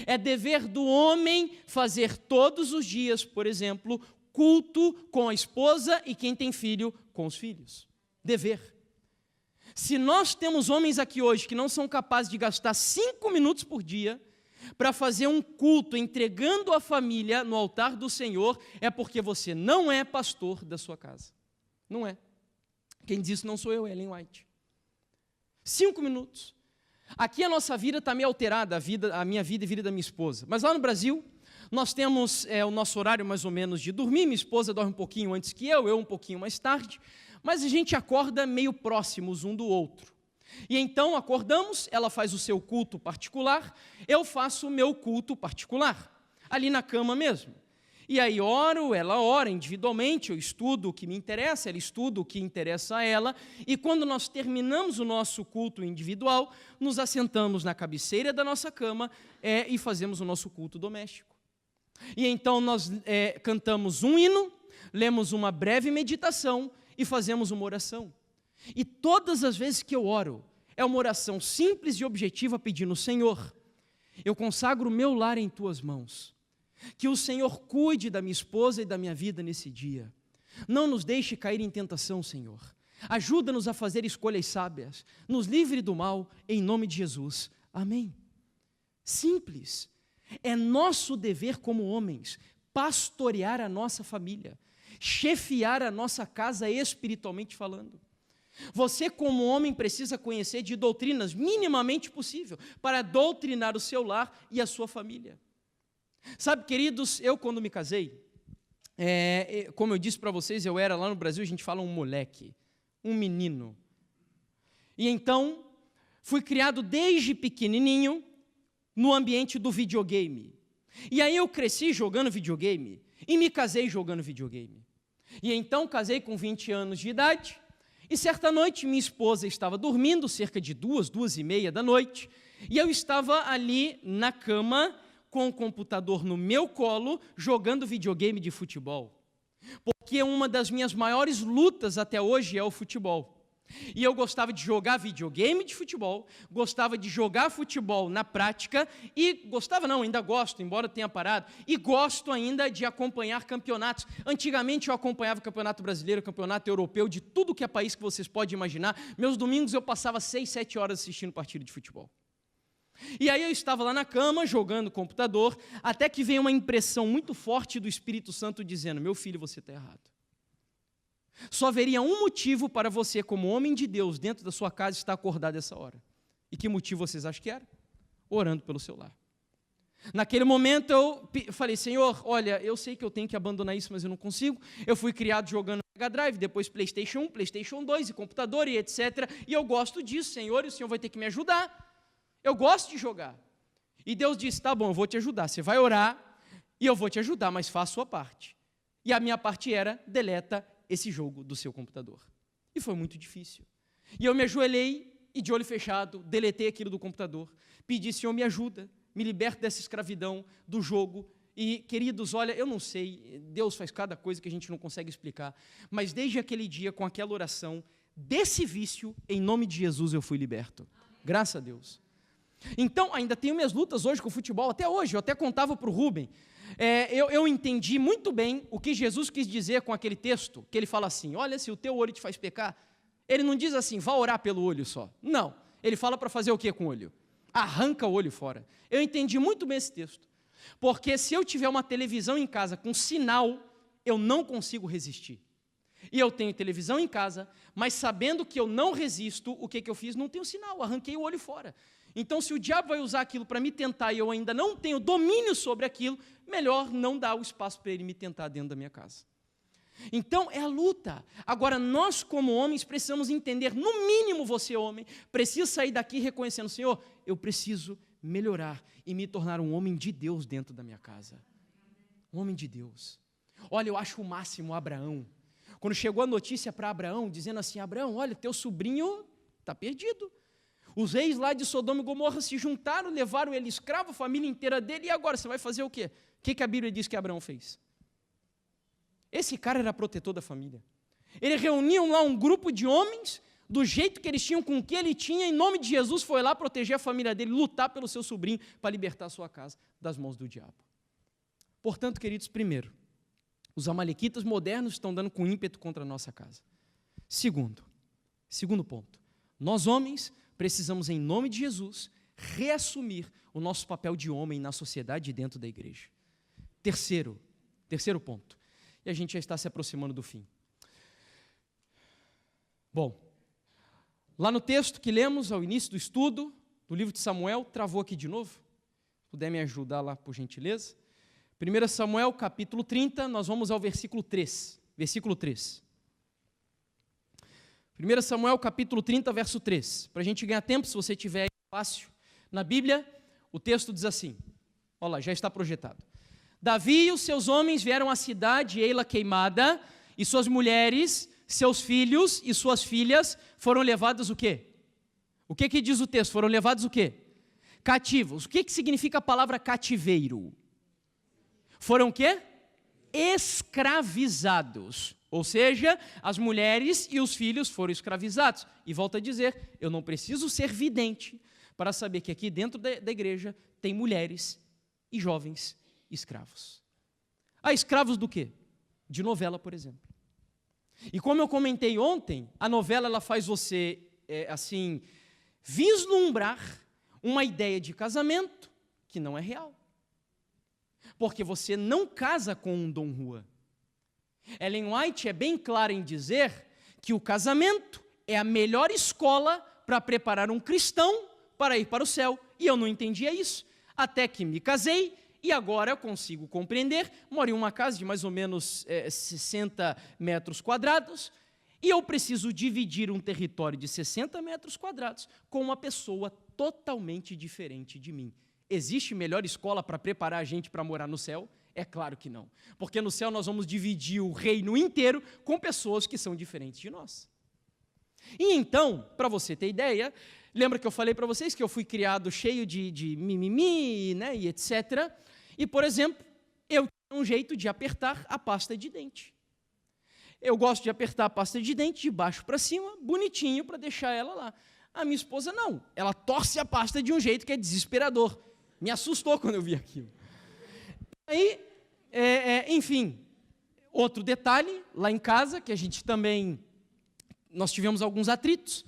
É dever do homem fazer todos os dias, por exemplo, culto com a esposa e quem tem filho com os filhos. Dever. Se nós temos homens aqui hoje que não são capazes de gastar 5 minutos por dia para fazer um culto entregando a família no altar do Senhor, é porque você não é pastor da sua casa. Não é. Quem diz isso não sou eu, é Ellen White. 5 minutos. Aqui a nossa vida está meio alterada, a minha vida e a vida da minha esposa. Mas lá no Brasil, Nós temos o nosso horário mais ou menos de dormir, minha esposa dorme um pouquinho antes que eu um pouquinho mais tarde, mas a gente acorda meio próximos um do outro. E então acordamos, ela faz o seu culto particular, eu faço o meu culto particular, ali na cama mesmo. E aí oro, ela ora individualmente, eu estudo o que me interessa, ela estuda o que interessa a ela, e quando nós terminamos o nosso culto individual, nos assentamos na cabeceira da nossa cama e fazemos o nosso culto doméstico. E então nós cantamos um hino, lemos uma breve meditação e fazemos uma oração. E todas as vezes que eu oro, é uma oração simples e objetiva pedindo: Senhor, eu consagro o meu lar em Tuas mãos. Que o Senhor cuide da minha esposa e da minha vida nesse dia. Não nos deixe cair em tentação, Senhor. Ajuda-nos a fazer escolhas sábias. Nos livre do mal, em nome de Jesus. Amém. Simples. É nosso dever como homens pastorear a nossa família, chefiar a nossa casa espiritualmente falando. Você, como homem, precisa conhecer de doutrinas minimamente possível para doutrinar o seu lar e a sua família. Sabe, queridos, eu quando me casei, como eu disse para vocês, eu era lá no Brasil, a gente fala um moleque, um menino. E então, fui criado desde pequenininho no ambiente do videogame. E aí eu cresci jogando videogame e me casei jogando videogame. E então casei com 20 anos de idade e certa noite minha esposa estava dormindo, cerca de 2h30 da noite, e eu estava ali na cama com o computador no meu colo, jogando videogame de futebol. Porque uma das minhas maiores lutas até hoje é o futebol. E eu gostava de jogar videogame de futebol, gostava de jogar futebol na prática, ainda gosto, embora tenha parado, e gosto ainda de acompanhar campeonatos. Antigamente eu acompanhava o Campeonato Brasileiro, o Campeonato Europeu, de tudo que é país que vocês podem imaginar. Meus domingos eu passava 6, 7 horas assistindo partido de futebol. E aí eu estava lá na cama, jogando computador, até que veio uma impressão muito forte do Espírito Santo dizendo: meu filho, você está errado. Só haveria um motivo para você, como homem de Deus, dentro da sua casa, estar acordado essa hora. E que motivo vocês acham que era? Orando pelo seu lar. Naquele momento eu falei: Senhor, olha, eu sei que eu tenho que abandonar isso, mas eu não consigo. Eu fui criado jogando Mega Drive, depois PlayStation 1, PlayStation 2, e computador e etc. E eu gosto disso, Senhor, e o Senhor vai ter que me ajudar. Eu gosto de jogar. E Deus disse: tá bom, eu vou te ajudar. Você vai orar e eu vou te ajudar, mas faça a sua parte. E a minha parte era: deleta esse jogo do seu computador. E foi muito difícil. E eu me ajoelhei e, de olho fechado, deletei aquilo do computador. Pedi: Senhor, me ajuda, me liberta dessa escravidão do jogo. E, queridos, olha, eu não sei, Deus faz cada coisa que a gente não consegue explicar, mas desde aquele dia, com aquela oração, desse vício, em nome de Jesus, eu fui liberto. Graças a Deus. Então, ainda tenho minhas lutas hoje com o futebol, até hoje, eu até contava para o Rubem. Eu entendi muito bem o que Jesus quis dizer com aquele texto, que ele fala assim: olha, se o teu olho te faz pecar, ele não diz assim, vá orar pelo olho só. Não, ele fala para fazer o que com o olho? Arranca o olho fora. Eu entendi muito bem esse texto, porque se eu tiver uma televisão em casa com sinal, eu não consigo resistir. E eu tenho televisão em casa, mas sabendo que eu não resisto, o que eu fiz? Não tenho sinal, arranquei o olho fora. Então, se o diabo vai usar aquilo para me tentar e eu ainda não tenho domínio sobre aquilo, melhor não dar o espaço para ele me tentar dentro da minha casa. Então, é a luta. Agora, nós como homens precisamos entender, no mínimo você homem, precisa sair daqui reconhecendo: Senhor, eu preciso melhorar e me tornar um homem de Deus dentro da minha casa. Um homem de Deus. Olha, eu acho o máximo Abraão. Quando chegou a notícia para Abraão, dizendo assim: Abraão, olha, teu sobrinho está perdido. Os reis lá de Sodoma e Gomorra se juntaram, levaram ele escravo, a família inteira dele, e agora você vai fazer o quê? O que a Bíblia diz que Abraão fez? Esse cara era protetor da família. Ele reuniu lá um grupo de homens, do jeito que eles tinham, com o que ele tinha, em nome de Jesus, foi lá proteger a família dele, lutar pelo seu sobrinho, para libertar a sua casa das mãos do diabo. Portanto, queridos, primeiro, os amalequitas modernos estão dando com ímpeto contra a nossa casa. Segundo ponto, nós homens precisamos, em nome de Jesus, reassumir o nosso papel de homem na sociedade e dentro da igreja. Terceiro ponto, e a gente já está se aproximando do fim. Bom, lá no texto que lemos ao início do estudo, do livro de Samuel, travou aqui de novo? Puder me ajudar lá, por gentileza? 1 Samuel, capítulo 30, nós vamos ao versículo 3. Versículo 3. 1 Samuel, capítulo 30, verso 3. Para a gente ganhar tempo, se você tiver aí fácil na Bíblia, o texto diz assim. Olha lá, já está projetado. Davi e os seus homens vieram à cidade, ei-la queimada, e suas mulheres, seus filhos e suas filhas foram levados o quê? O que diz o texto? Foram levados o quê? Cativos. O que significa a palavra cativeiro? Foram o quê? Escravizados. Ou seja, as mulheres e os filhos foram escravizados. E volto a dizer, eu não preciso ser vidente para saber que aqui dentro da igreja tem mulheres e jovens escravos. Ah, escravos do quê? De novela, por exemplo. E como eu comentei ontem, a novela ela faz você, vislumbrar uma ideia de casamento que não é real. Porque você não casa com um Dom Juan. Ellen White é bem clara em dizer que o casamento é a melhor escola para preparar um cristão para ir para o céu. E eu não entendia isso, até que me casei e agora eu consigo compreender. Moro em uma casa de mais ou menos 60 metros quadrados e eu preciso dividir um território de 60 metros quadrados com uma pessoa totalmente diferente de mim. Existe melhor escola para preparar a gente para morar no céu? É claro que não. Porque no céu nós vamos dividir o reino inteiro com pessoas que são diferentes de nós. E então, para você ter ideia, lembra que eu falei para vocês que eu fui criado cheio de mimimi, né, e etc. E, por exemplo, eu tinha um jeito de apertar a pasta de dente. Eu gosto de apertar a pasta de dente de baixo para cima, bonitinho, para deixar ela lá. A minha esposa não. Ela torce a pasta de um jeito que é desesperador. Me assustou quando eu vi aquilo. Aí, enfim, outro detalhe, lá em casa, que a gente também, nós tivemos alguns atritos,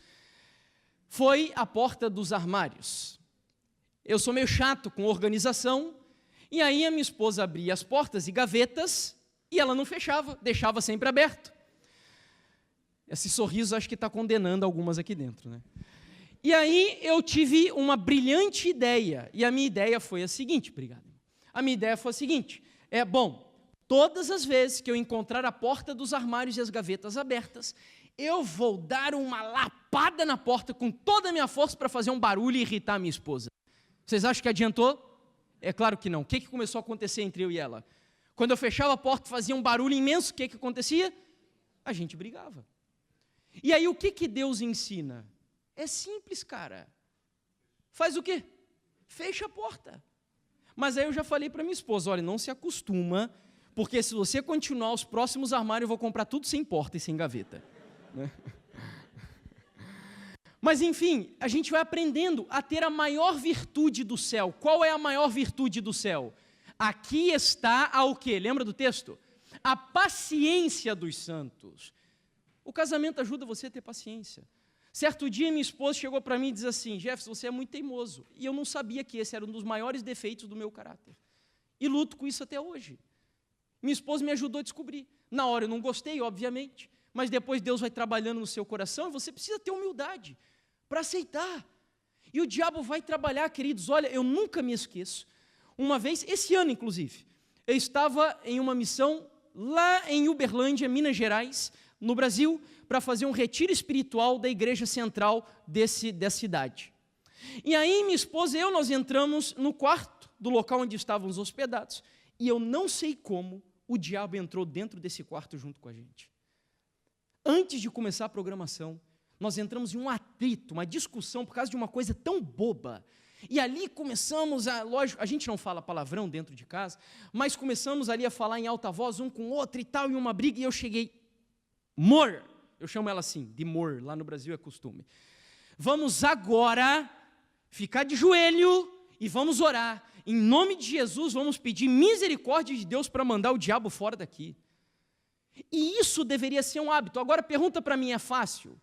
foi a porta dos armários. Eu sou meio chato com organização, e aí a minha esposa abria as portas e gavetas, e ela não fechava, deixava sempre aberto. Esse sorriso acho que está condenando algumas aqui dentro, né? E aí eu tive uma brilhante ideia, e a minha ideia foi a seguinte, obrigado. A minha ideia foi a seguinte, todas as vezes que eu encontrar a porta dos armários e as gavetas abertas, eu vou dar uma lapada na porta com toda a minha força para fazer um barulho e irritar a minha esposa. Vocês acham que adiantou? É claro que não. O que começou a acontecer entre eu e ela? Quando eu fechava a porta e fazia um barulho imenso, o que acontecia? A gente brigava. E aí o que Deus ensina? É simples, cara. Faz o quê? Fecha a porta. Mas aí eu já falei para minha esposa, olha, não se acostuma, porque se você continuar os próximos armários, eu vou comprar tudo sem porta e sem gaveta. Né? Mas enfim, a gente vai aprendendo a ter a maior virtude do céu. Qual é a maior virtude do céu? Aqui está o quê? Lembra do texto? A paciência dos santos. O casamento ajuda você a ter paciência. Certo dia, minha esposa chegou para mim e disse assim, Jefferson, você é muito teimoso. E eu não sabia que esse era um dos maiores defeitos do meu caráter. E luto com isso até hoje. Minha esposa me ajudou a descobrir. Na hora eu não gostei, obviamente, mas depois Deus vai trabalhando no seu coração e você precisa ter humildade para aceitar. E o diabo vai trabalhar, queridos. Olha, eu nunca me esqueço. Uma vez, esse ano inclusive, eu estava em uma missão lá em Uberlândia, Minas Gerais, no Brasil, para fazer um retiro espiritual da igreja central dessa cidade. E aí minha esposa e eu, nós entramos no quarto do local onde estávamos hospedados, e eu não sei como o diabo entrou dentro desse quarto junto com a gente. Antes de começar a programação, nós entramos em um atrito, uma discussão por causa de uma coisa tão boba. E ali começamos lógico, a gente não fala palavrão dentro de casa, mas começamos ali a falar em alta voz, um com o outro e tal, e uma briga, e eu cheguei, Mor, eu chamo ela assim, de Mor, lá no Brasil é costume. Vamos agora ficar de joelho e vamos orar. Em nome de Jesus, vamos pedir misericórdia de Deus para mandar o diabo fora daqui. E isso deveria ser um hábito. Agora, pergunta para mim, é fácil?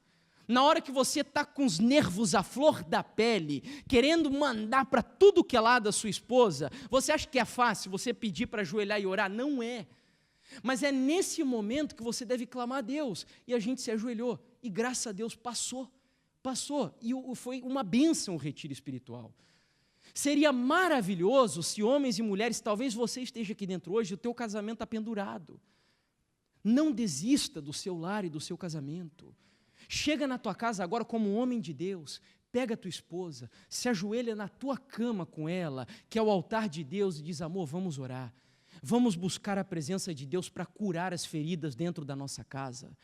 Na hora que você está com os nervos à flor da pele, querendo mandar para tudo que é lado da sua esposa, você acha que é fácil você pedir para ajoelhar e orar? Não é. Mas é nesse momento que você deve clamar a Deus. E a gente se ajoelhou. E graças a Deus passou. E foi uma bênção o retiro espiritual. Seria maravilhoso se homens e mulheres, talvez você esteja aqui dentro hoje, o teu casamento está pendurado. Não desista do seu lar e do seu casamento. Chega na tua casa agora como um homem de Deus, pega a tua esposa, se ajoelha na tua cama com ela, que é o altar de Deus, e diz: amor, vamos orar. Vamos buscar a presença de Deus para curar as feridas dentro da nossa casa.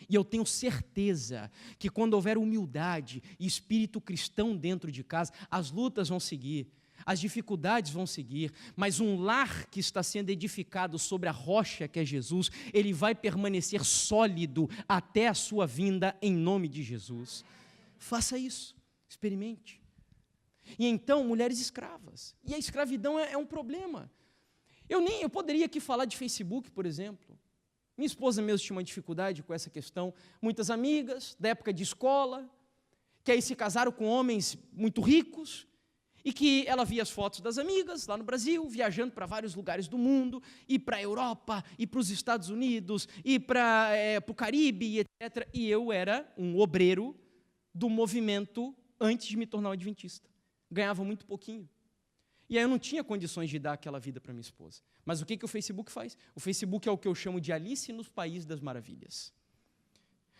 E eu tenho certeza que quando houver humildade e espírito cristão dentro de casa, as lutas vão seguir, as dificuldades vão seguir, mas um lar que está sendo edificado sobre a rocha que é Jesus, ele vai permanecer sólido até a sua vinda em nome de Jesus. Faça isso, experimente. E então, mulheres escravas. E a escravidão é um problema. Eu poderia aqui falar de Facebook, por exemplo. Minha esposa mesmo tinha uma dificuldade com essa questão. Muitas amigas da época de escola, que aí se casaram com homens muito ricos, e que ela via as fotos das amigas lá no Brasil, viajando para vários lugares do mundo, e para a Europa, e para os Estados Unidos, e para o Caribe, e etc. E eu era um obreiro do movimento antes de me tornar um adventista. Ganhava muito pouquinho. E aí eu não tinha condições de dar aquela vida para minha esposa. Mas o que o Facebook faz? O Facebook é o que eu chamo de Alice no País das Maravilhas.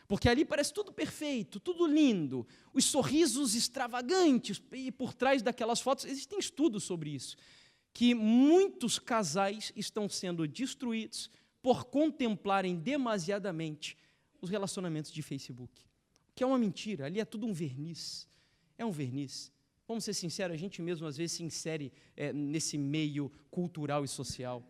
Porque ali parece tudo perfeito, tudo lindo, os sorrisos extravagantes, e por trás daquelas fotos, existem estudos sobre isso, que muitos casais estão sendo destruídos por contemplarem demasiadamente os relacionamentos de Facebook. Que é uma mentira, ali é tudo um verniz, é um verniz. Vamos ser sinceros, a gente mesmo às vezes se insere nesse meio cultural e social.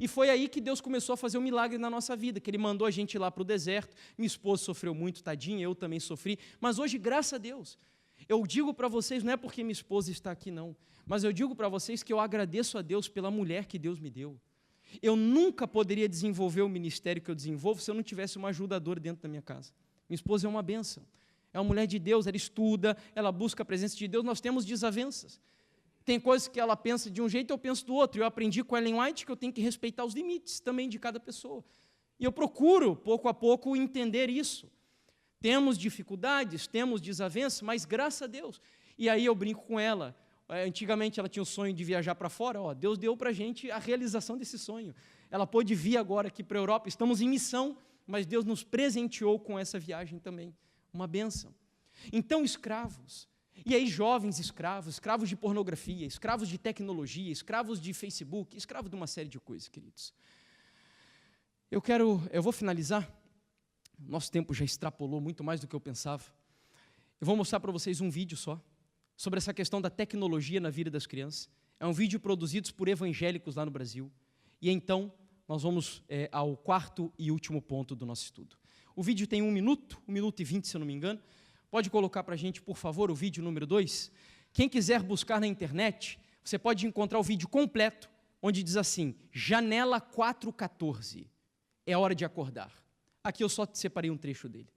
E foi aí que Deus começou a fazer um milagre na nossa vida, que Ele mandou a gente ir lá para o deserto. Minha esposa sofreu muito, tadinha, eu também sofri, mas hoje, graças a Deus, eu digo para vocês, não é porque minha esposa está aqui não, mas eu digo para vocês que eu agradeço a Deus pela mulher que Deus me deu. Eu nunca poderia desenvolver o ministério que eu desenvolvo se eu não tivesse uma ajudadora dentro da minha casa. Minha esposa é uma bênção. É uma mulher de Deus, ela estuda, ela busca a presença de Deus, nós temos desavenças. Tem coisas que ela pensa de um jeito, eu penso do outro. Eu aprendi com Ellen White que eu tenho que respeitar os limites também de cada pessoa. E eu procuro, pouco a pouco, entender isso. Temos dificuldades, temos desavenças, mas graças a Deus. E aí eu brinco com ela. Antigamente ela tinha o sonho de viajar para fora. Deus deu para a gente a realização desse sonho. Ela pôde vir agora aqui para a Europa. Estamos em missão, mas Deus nos presenteou com essa viagem também. Uma bênção. Então, escravos, e aí jovens escravos, escravos de pornografia, escravos de tecnologia, escravos de Facebook, escravos de uma série de coisas, queridos. Eu vou finalizar, nosso tempo já extrapolou muito mais do que eu pensava. Eu vou mostrar para vocês um vídeo só, sobre essa questão da tecnologia na vida das crianças. É um vídeo produzido por evangélicos lá no Brasil. E então, nós vamos ao quarto e último ponto do nosso estudo. O vídeo tem 1 minuto e 20, se eu não me engano. Pode colocar para a gente, por favor, o vídeo número 2. Quem quiser buscar na internet, você pode encontrar o vídeo completo, onde diz assim, Janela 414, é hora de acordar. Aqui eu só separei um trecho dele.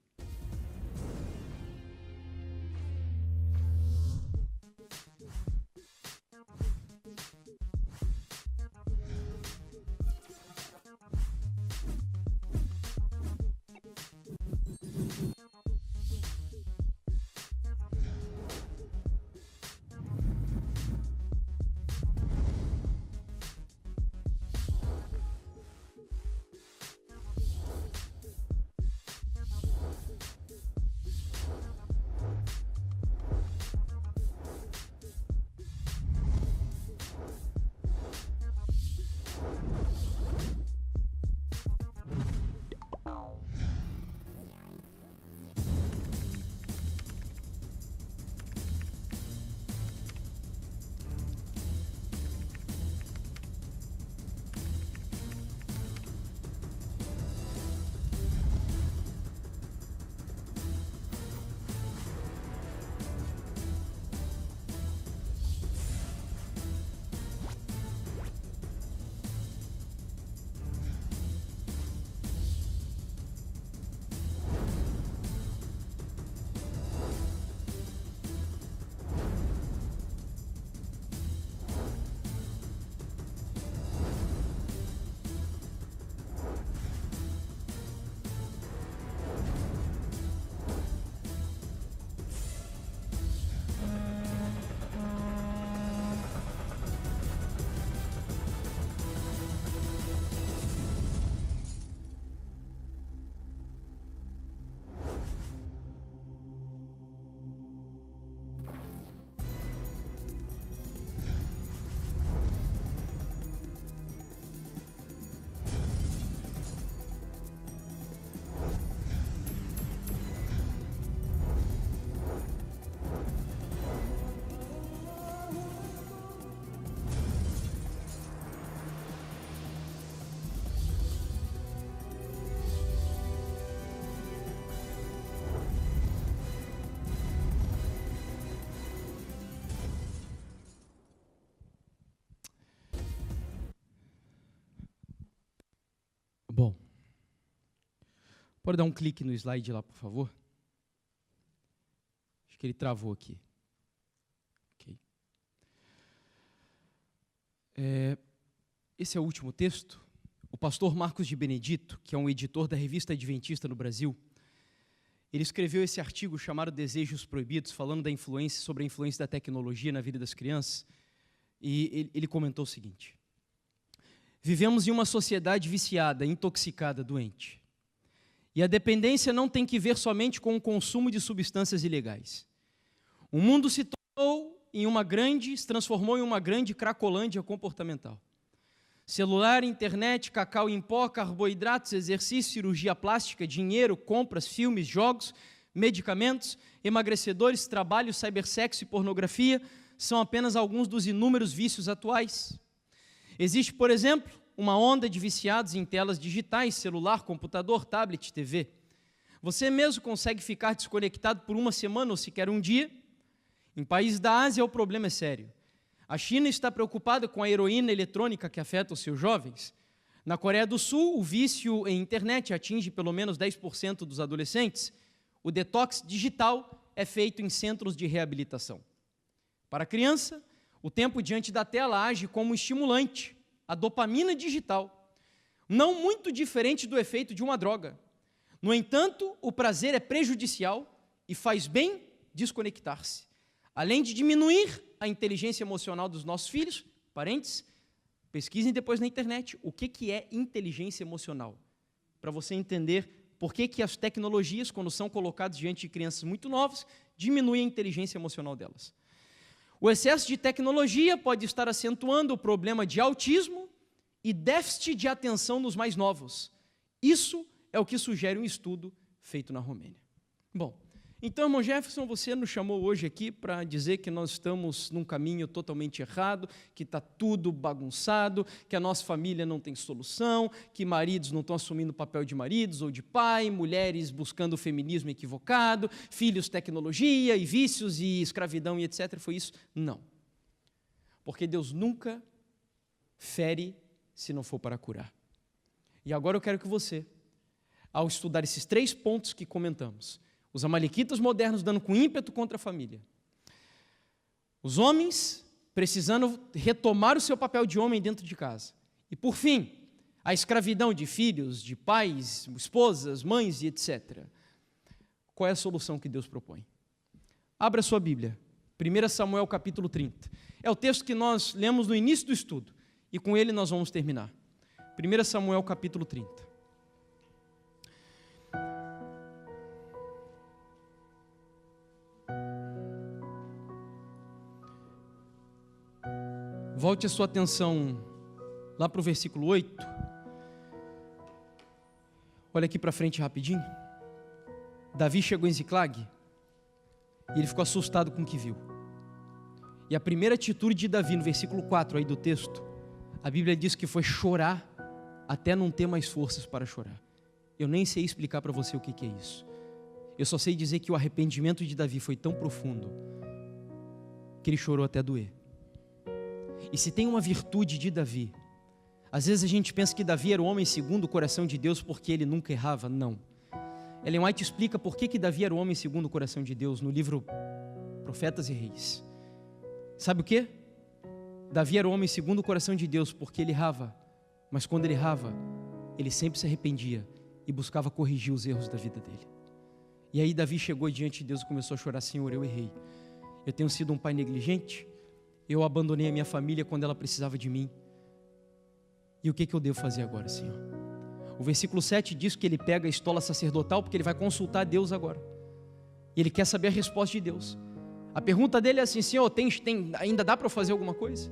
Pode dar um clique no slide lá, por favor? Acho que ele travou aqui. Okay. Esse é o último texto. O pastor Marcos de Benedito, que é um editor da Revista Adventista no Brasil, ele escreveu esse artigo chamado Desejos Proibidos, falando sobre a influência da tecnologia na vida das crianças, e ele comentou o seguinte: vivemos em uma sociedade viciada, intoxicada, doente. E a dependência não tem que ver somente com o consumo de substâncias ilegais. O mundo se transformou em uma grande cracolândia comportamental. Celular, internet, cacau em pó, carboidratos, exercício, cirurgia plástica, dinheiro, compras, filmes, jogos, medicamentos, emagrecedores, trabalho, cibersexo e pornografia são apenas alguns dos inúmeros vícios atuais. Existe, por exemplo, uma onda de viciados em telas digitais, celular, computador, tablet, TV. Você mesmo consegue ficar desconectado por uma semana ou sequer um dia? Em países da Ásia, o problema é sério. A China está preocupada com a heroína eletrônica que afeta os seus jovens. Na Coreia do Sul, o vício em internet atinge pelo menos 10% dos adolescentes. O detox digital é feito em centros de reabilitação. Para a criança, o tempo diante da tela age como estimulante, a dopamina digital, não muito diferente do efeito de uma droga. No entanto, o prazer é prejudicial e faz bem desconectar-se. Além de diminuir a inteligência emocional dos nossos filhos, parentes, pesquisem depois na internet o que é inteligência emocional, para você entender por que as tecnologias, quando são colocadas diante de crianças muito novas, diminuem a inteligência emocional delas. O excesso de tecnologia pode estar acentuando o problema de autismo e déficit de atenção nos mais novos. Isso é o que sugere um estudo feito na Romênia. Bom, então, irmão Jefferson, você nos chamou hoje aqui para dizer que nós estamos num caminho totalmente errado, que está tudo bagunçado, que a nossa família não tem solução, que maridos não estão assumindo o papel de maridos ou de pai, mulheres buscando o feminismo equivocado, filhos tecnologia e vícios e escravidão e etc. Foi isso? Não. Porque Deus nunca fere se não for para curar. E agora eu quero que você, ao estudar esses 3 pontos que comentamos, os amalequitas modernos dando com ímpeto contra a família, os homens precisando retomar o seu papel de homem dentro de casa, e por fim, a escravidão de filhos, de pais, esposas, mães e etc. Qual é a solução que Deus propõe? Abra sua Bíblia, 1 Samuel capítulo 30. É o texto que nós lemos no início do estudo, e com ele nós vamos terminar. 1 Samuel capítulo 30. Volte a sua atenção lá para o versículo 8. Olha aqui para frente rapidinho. Davi chegou em Ziclag e ele ficou assustado com o que viu. E a primeira atitude de Davi, no versículo 4 aí do texto, a Bíblia diz que foi chorar até não ter mais forças para chorar. Eu nem sei explicar para você o que é isso. Eu só sei dizer que o arrependimento de Davi foi tão profundo que ele chorou até doer. E se tem uma virtude de Davi, às vezes a gente pensa que Davi era o homem segundo o coração de Deus porque ele nunca errava. Não. Ellen White explica por que Davi era o homem segundo o coração de Deus no livro Profetas e Reis. Sabe o quê? Davi era o homem segundo o coração de Deus porque ele errava, mas quando ele errava, ele sempre se arrependia e buscava corrigir os erros da vida dele. E aí Davi chegou diante de Deus e começou a chorar: Senhor, eu errei, eu tenho sido um pai negligente, eu abandonei a minha família quando ela precisava de mim, e o que eu devo fazer agora, Senhor? O versículo 7 diz que ele pega a estola sacerdotal porque ele vai consultar Deus agora, e ele quer saber a resposta de Deus. A pergunta dele é assim: Senhor, ainda dá para eu fazer alguma coisa?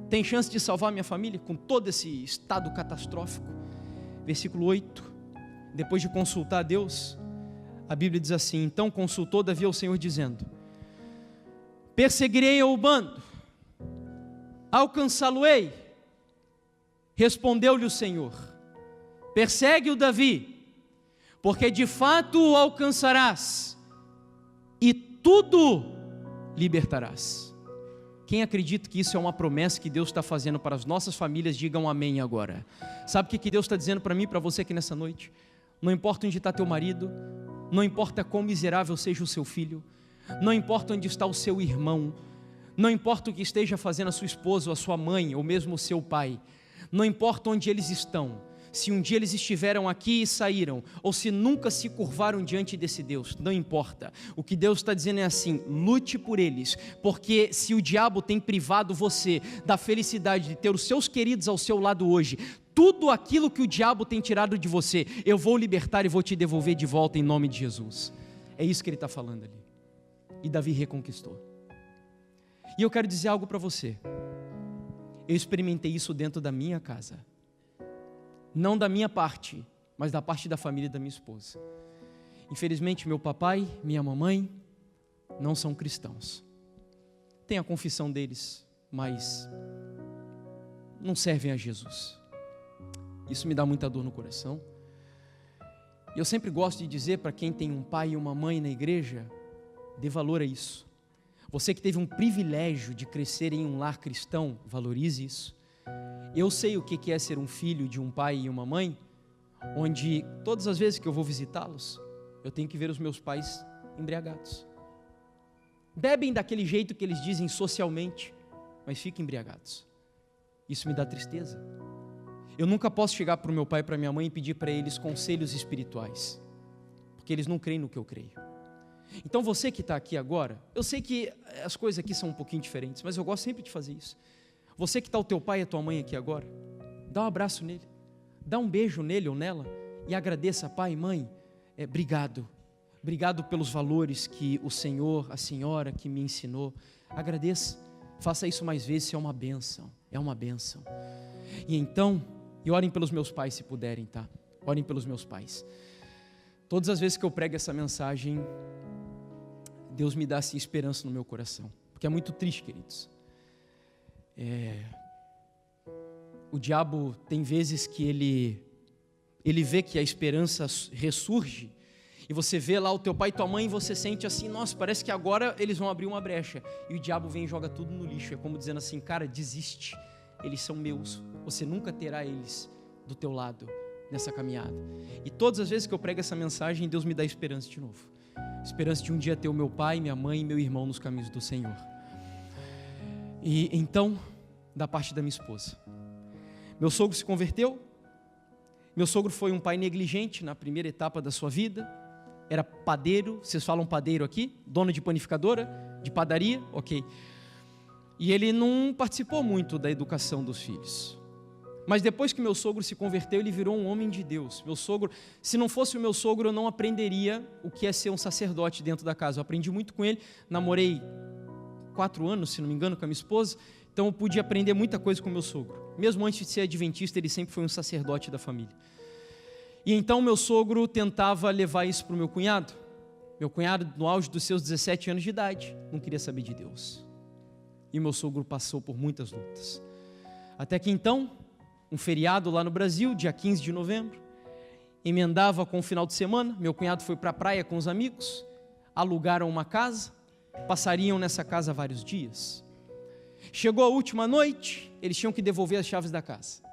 Tem chance de salvar minha família com todo esse estado catastrófico? Versículo 8, depois de consultar a Deus, a Bíblia diz assim: então consultou Davi ao Senhor dizendo: perseguirei o bando, alcançá-lo-ei. Respondeu-lhe o Senhor: persegue-o, Davi, porque de fato o alcançarás e tudo libertarás. Quem acredita que isso é uma promessa que Deus está fazendo para as nossas famílias, digam amém agora. Sabe o que Deus está dizendo para mim e para você aqui nessa noite? não importa onde está teu marido, não importa quão miserável seja o seu filho, não importa onde está o seu irmão, não importa o que esteja fazendo a sua esposa ou a sua mãe, ou mesmo o seu pai, não importa onde eles estão, se um dia eles estiveram aqui e saíram, ou se nunca se curvaram diante desse Deus, não importa. O que Deus está dizendo é assim: lute por eles, porque se o diabo tem privado você da felicidade de ter os seus queridos ao seu lado hoje, tudo aquilo que o diabo tem tirado de você, eu vou libertar e vou te devolver de volta em nome de Jesus. É isso que ele está falando ali. E Davi reconquistou. E eu quero dizer algo para você. Eu experimentei isso dentro da minha casa. Não da minha parte, mas da parte da família da minha esposa. Infelizmente, meu papai, minha mamãe, não são cristãos. Tem a confissão deles, mas não servem a Jesus. Isso me dá muita dor no coração. E eu sempre gosto de dizer para quem tem um pai e uma mãe na igreja, dê valor a isso. Você que teve um privilégio de crescer em um lar cristão, valorize isso. Eu sei o que é ser um filho de um pai e uma mãe, onde todas as vezes que eu vou visitá-los, eu tenho que ver os meus pais embriagados. Bebem daquele jeito que eles dizem socialmente, mas ficam embriagados. Isso me dá tristeza. Eu nunca posso chegar para o meu pai e para a minha mãe e pedir para eles conselhos espirituais, porque eles não creem no que eu creio. Então você que está aqui agora, eu sei que as coisas aqui são um pouquinho diferentes, mas eu gosto sempre de fazer isso. Você que está o teu pai e a tua mãe aqui agora, dá um abraço nele, dá um beijo nele ou nela e agradeça: pai e mãe, obrigado pelos valores que o Senhor, a senhora que me ensinou. Agradeça, faça isso mais vezes, é uma bênção, E então, orem pelos meus pais se puderem, tá? Orem pelos meus pais. Todas as vezes que eu prego essa mensagem, Deus me dá assim esperança no meu coração, porque é muito triste, queridos. O diabo tem vezes que ele vê que a esperança ressurge, e você vê lá o teu pai e tua mãe, e você sente assim: nossa, parece que agora eles vão abrir uma brecha, e o diabo vem e joga tudo no lixo. É como dizendo assim: cara, desiste, eles são meus, você nunca terá eles do teu lado nessa caminhada. E todas as vezes que eu prego essa mensagem, Deus me dá esperança de novo, esperança de um dia ter o meu pai, minha mãe e meu irmão nos caminhos do Senhor. E então, da parte da minha esposa, meu sogro se converteu. Meu sogro foi um pai negligente na primeira etapa da sua vida. Era padeiro, vocês falam padeiro aqui? Dono de panificadora, de padaria, ok. E ele não participou muito da educação dos filhos. Mas depois que meu sogro se converteu, ele virou um homem de Deus. Meu sogro, se não fosse o meu sogro, eu não aprenderia o que é ser um sacerdote dentro da casa. Eu aprendi muito com ele, namorei 4 anos, se não me engano, com a minha esposa, então eu pude aprender muita coisa com o meu sogro. Mesmo antes de ser adventista, ele sempre foi um sacerdote da família. E então meu sogro tentava levar isso para o meu cunhado. Meu cunhado, no auge dos seus 17 anos de idade, não queria saber de Deus. E meu sogro passou por muitas lutas. Até que então, um feriado lá no Brasil, dia 15 de novembro, emendava com o final de semana, meu cunhado foi para a praia com os amigos, alugaram uma casa, passariam nessa casa vários dias. Chegou a última noite, eles tinham que devolver as chaves da casa.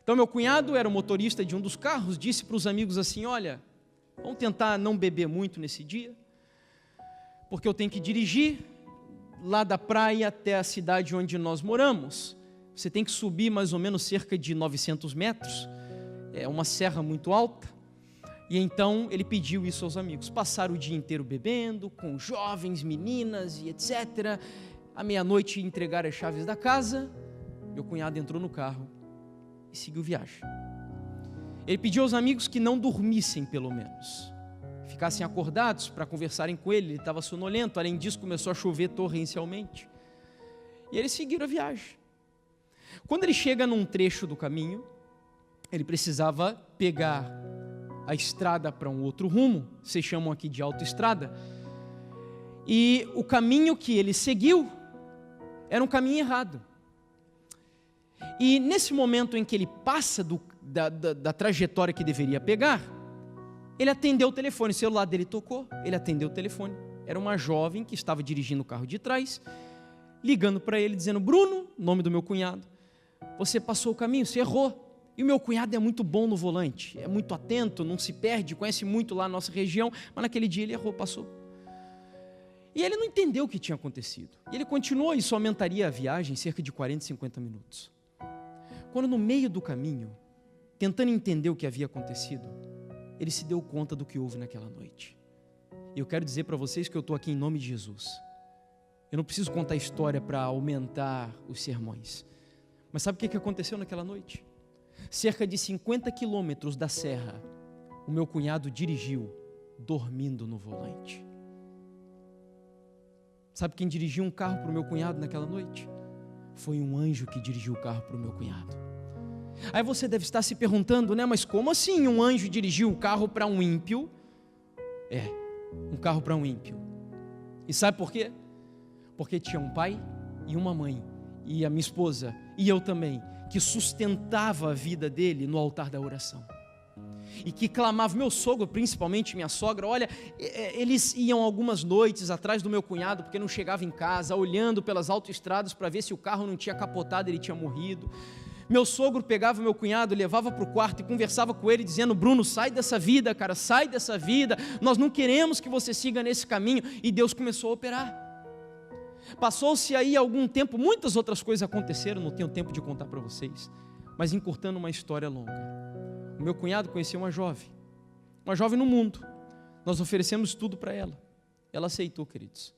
Então meu cunhado era o motorista de um dos carros, disse para os amigos assim: olha, vamos tentar não beber muito nesse dia, porque eu tenho que dirigir lá da praia até a cidade onde nós moramos. Você tem que subir mais ou menos cerca de 900 metros, é uma serra muito alta. E então ele pediu isso aos amigos, passaram o dia inteiro bebendo, com jovens, meninas e etc. À meia-noite entregaram as chaves da casa, meu cunhado entrou no carro e seguiu viagem. Ele pediu aos amigos que não dormissem pelo menos, ficassem acordados para conversarem com ele, ele estava sonolento, além disso começou a chover torrencialmente. E eles seguiram a viagem. Quando ele chega num trecho do caminho, ele precisava pegar a estrada para um outro rumo, vocês chamam aqui de autoestrada, e o caminho que ele seguiu era um caminho errado. E nesse momento em que ele passa da trajetória que deveria pegar, ele atendeu o telefone, o celular dele tocou, ele atendeu o telefone. Era uma jovem que estava dirigindo o carro de trás, ligando para ele, dizendo: Bruno, nome do meu cunhado, você passou o caminho, você errou. E o meu cunhado é muito bom no volante, é muito atento, não se perde, conhece muito lá a nossa região, mas naquele dia ele errou, passou. E ele não entendeu o que tinha acontecido. E ele continuou e só aumentaria a viagem cerca de 40, 50 minutos. Quando no meio do caminho, tentando entender o que havia acontecido, ele se deu conta do que houve naquela noite. E eu quero dizer para vocês que eu estou aqui em nome de Jesus. Eu não preciso contar história para aumentar os sermões. Mas sabe o que aconteceu naquela noite? Cerca de 50 quilômetros da serra, o meu cunhado dirigiu, dormindo no volante. Sabe quem dirigiu um carro para o meu cunhado naquela noite? Foi um anjo que dirigiu o carro para o meu cunhado. Aí você deve estar se perguntando, né? Mas como assim um anjo dirigiu o carro para um ímpio? Um carro para um ímpio. E sabe por quê? Porque tinha um pai e uma mãe, e a minha esposa, e eu também, que sustentava a vida dele no altar da oração. E que clamava, meu sogro, principalmente minha sogra, olha, eles iam algumas noites atrás do meu cunhado, porque não chegava em casa, olhando pelas autoestradas para ver se o carro não tinha capotado, ele tinha morrido. Meu sogro pegava meu cunhado, levava para o quarto e conversava com ele, dizendo, Bruno, sai dessa vida, cara, sai dessa vida, nós não queremos que você siga nesse caminho. E Deus começou a operar. Passou-se aí algum tempo, muitas outras coisas aconteceram, não tenho tempo de contar para vocês, mas encurtando uma história longa. O meu cunhado conheceu uma jovem no mundo. Nós oferecemos tudo para ela. Ela aceitou, queridos.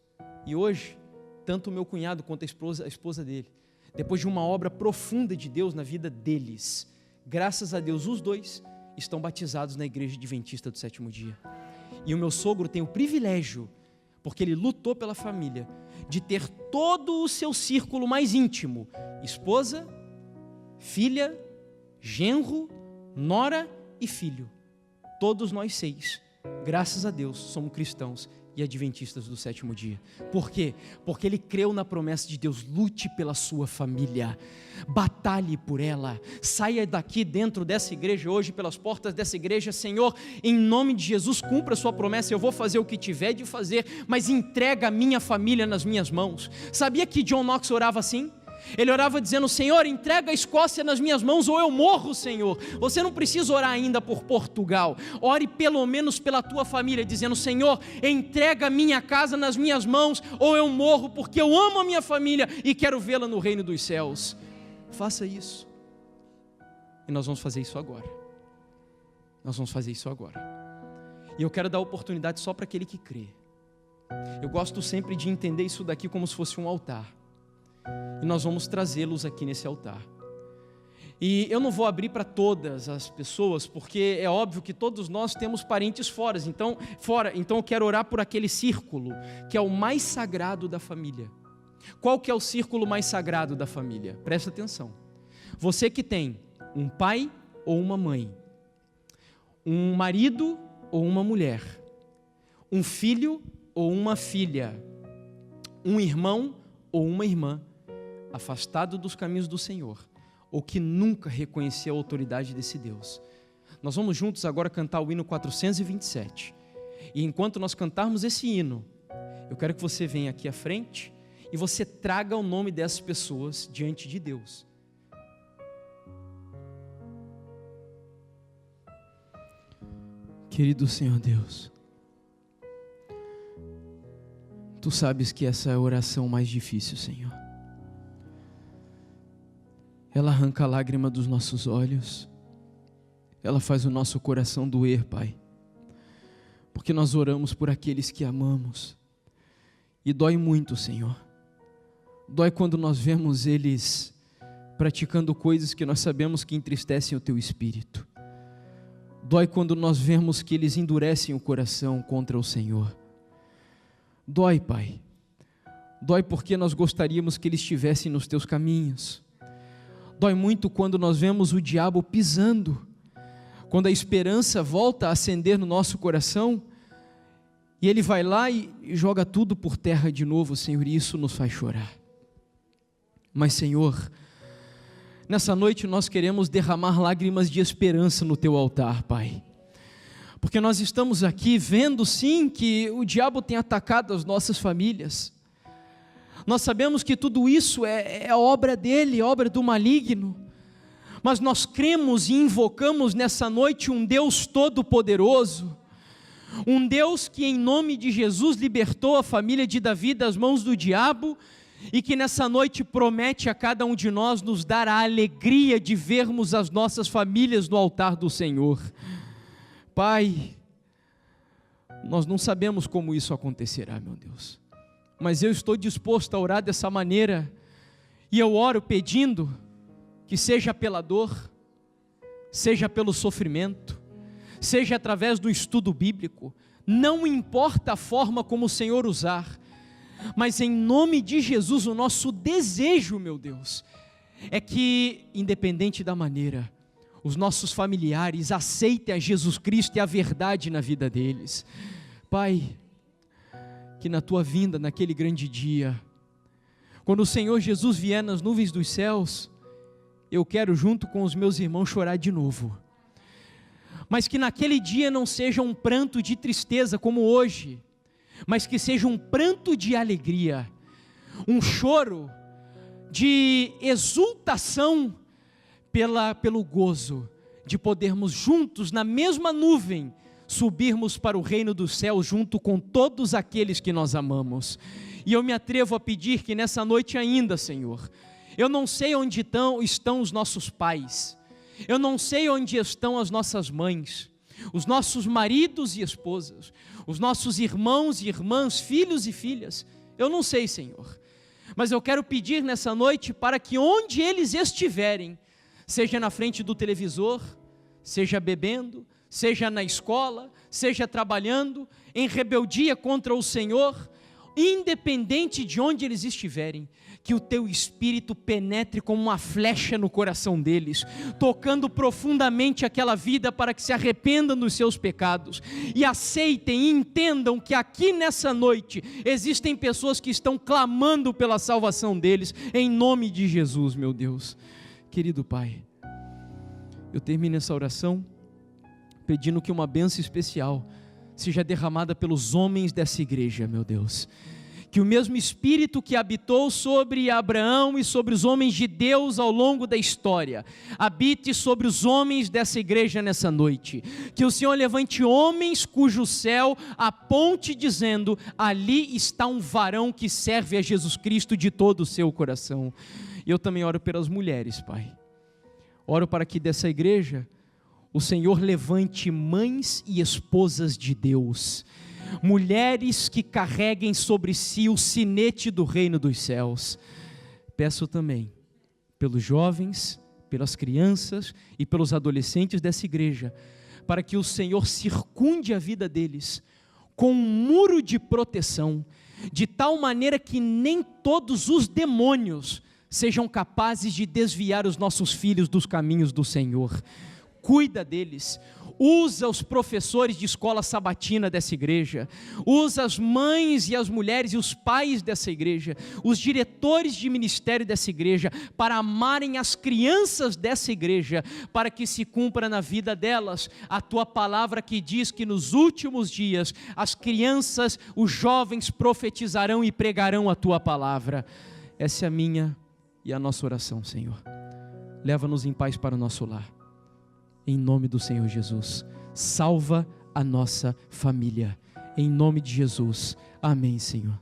E hoje, tanto o meu cunhado quanto a esposa dele, depois de uma obra profunda de Deus na vida deles, graças a Deus, os dois estão batizados na igreja adventista do sétimo dia. E o meu sogro tem o privilégio, porque ele lutou pela família, de ter todo o seu círculo mais íntimo, esposa, filha, genro, nora e filho. Todos nós 6, graças a Deus, somos cristãos e adventistas do sétimo dia. Por quê? Porque ele creu na promessa de Deus. Lute pela sua família, batalhe por ela, saia daqui dentro dessa igreja hoje, pelas portas dessa igreja, Senhor, em nome de Jesus, cumpra a sua promessa, eu vou fazer o que tiver de fazer, mas entrega a minha família nas minhas mãos. Sabia que John Knox orava assim? Ele orava dizendo, Senhor, entrega a Escócia nas minhas mãos ou eu morro, Senhor. Você não precisa orar ainda por Portugal, ore pelo menos pela tua família, dizendo, Senhor, entrega a minha casa nas minhas mãos ou eu morro, porque eu amo a minha família e quero vê-la no reino dos céus. Faça isso. E nós vamos fazer isso agora. E eu quero dar oportunidade só para aquele que crê. Eu gosto sempre de entender isso daqui como se fosse um altar. E nós vamos trazê-los aqui nesse altar. E eu não vou abrir para todas as pessoas, porque é óbvio que todos nós temos parentes fora, então eu quero orar por aquele círculo, que é o mais sagrado da família. Qual que é o círculo mais sagrado da família? Presta atenção. Você que tem um pai ou uma mãe, um marido ou uma mulher, um filho ou uma filha, um irmão ou uma irmã, afastado dos caminhos do Senhor, ou que nunca reconheceu a autoridade desse Deus. Nós vamos juntos agora cantar o hino 427, e enquanto nós cantarmos esse hino, eu quero que você venha aqui à frente, e você traga o nome dessas pessoas diante de Deus. Querido Senhor Deus, Tu sabes que essa é a oração mais difícil, Senhor. Ela arranca a lágrima dos nossos olhos. Ela faz o nosso coração doer, Pai. Porque nós oramos por aqueles que amamos. E dói muito, Senhor. Dói quando nós vemos eles praticando coisas que nós sabemos que entristecem o Teu Espírito. Dói quando nós vemos que eles endurecem o coração contra o Senhor. Dói, Pai. Dói porque nós gostaríamos que eles estivessem nos Teus caminhos. Dói muito quando nós vemos o diabo pisando, quando a esperança volta a acender no nosso coração, e ele vai lá e joga tudo por terra de novo, Senhor, e isso nos faz chorar. Mas, Senhor, nessa noite nós queremos derramar lágrimas de esperança no Teu altar, Pai. Porque nós estamos aqui vendo sim que o diabo tem atacado as nossas famílias. Nós sabemos que tudo isso é obra dele, obra do maligno. mas nós cremos e invocamos nessa noite um Deus todo-poderoso, um Deus que em nome de Jesus libertou a família de Davi das mãos do diabo, e que nessa noite promete a cada um de nós nos dar a alegria de vermos as nossas famílias no altar do Senhor. Pai, nós não sabemos como isso acontecerá, meu Deus, mas eu estou disposto a orar dessa maneira, e eu oro pedindo que seja pela dor, seja pelo sofrimento, seja através do estudo bíblico, não importa a forma como o Senhor usar, mas em nome de Jesus, o nosso desejo, meu Deus, é que, independente da maneira, os nossos familiares aceitem a Jesus Cristo e a verdade na vida deles. Pai, que na tua vinda, naquele grande dia, quando o Senhor Jesus vier nas nuvens dos céus, eu quero junto com os meus irmãos chorar de novo, mas que naquele dia não seja um pranto de tristeza como hoje, mas que seja um pranto de alegria, um choro de exultação pelo gozo de podermos juntos na mesma nuvem subirmos para o reino dos céus junto com todos aqueles que nós amamos. E eu me atrevo a pedir que nessa noite ainda, Senhor, eu não sei onde estão os nossos pais, eu não sei onde estão as nossas mães, os nossos maridos e esposas, os nossos irmãos e irmãs, filhos e filhas, eu não sei, Senhor, mas eu quero pedir nessa noite para que onde eles estiverem, seja na frente do televisor, seja bebendo, seja na escola, seja trabalhando, em rebeldia contra o Senhor, independente de onde eles estiverem, que o teu Espírito penetre como uma flecha no coração deles, tocando profundamente aquela vida para que se arrependam dos seus pecados, e aceitem e entendam que aqui nessa noite, existem pessoas que estão clamando pela salvação deles, em nome de Jesus, meu Deus. Querido Pai, eu termino essa oração, pedindo que uma bênção especial seja derramada pelos homens dessa igreja, meu Deus, que o mesmo Espírito que habitou sobre Abraão e sobre os homens de Deus ao longo da história, habite sobre os homens dessa igreja nessa noite, que o Senhor levante homens cujo céu aponte dizendo, ali está um varão que serve a Jesus Cristo de todo o seu coração. E eu também oro pelas mulheres, Pai, oro para que dessa igreja, o Senhor levante mães e esposas de Deus, mulheres que carreguem sobre si o sinete do reino dos céus. Peço também pelos jovens, pelas crianças e pelos adolescentes dessa igreja, para que o Senhor circunde a vida deles com um muro de proteção, de tal maneira que nem todos os demônios sejam capazes de desviar os nossos filhos dos caminhos do Senhor. Cuida deles, usa os professores de escola sabatina dessa igreja, usa as mães e as mulheres e os pais dessa igreja, os diretores de ministério dessa igreja, para amarem as crianças dessa igreja, para que se cumpra na vida delas a tua palavra que diz que nos últimos dias as crianças, os jovens profetizarão e pregarão a tua palavra. Essa é a minha e a nossa oração, Senhor. Leva-nos em paz para o nosso lar. Em nome do Senhor Jesus, salva a nossa família, em nome de Jesus, amém, Senhor.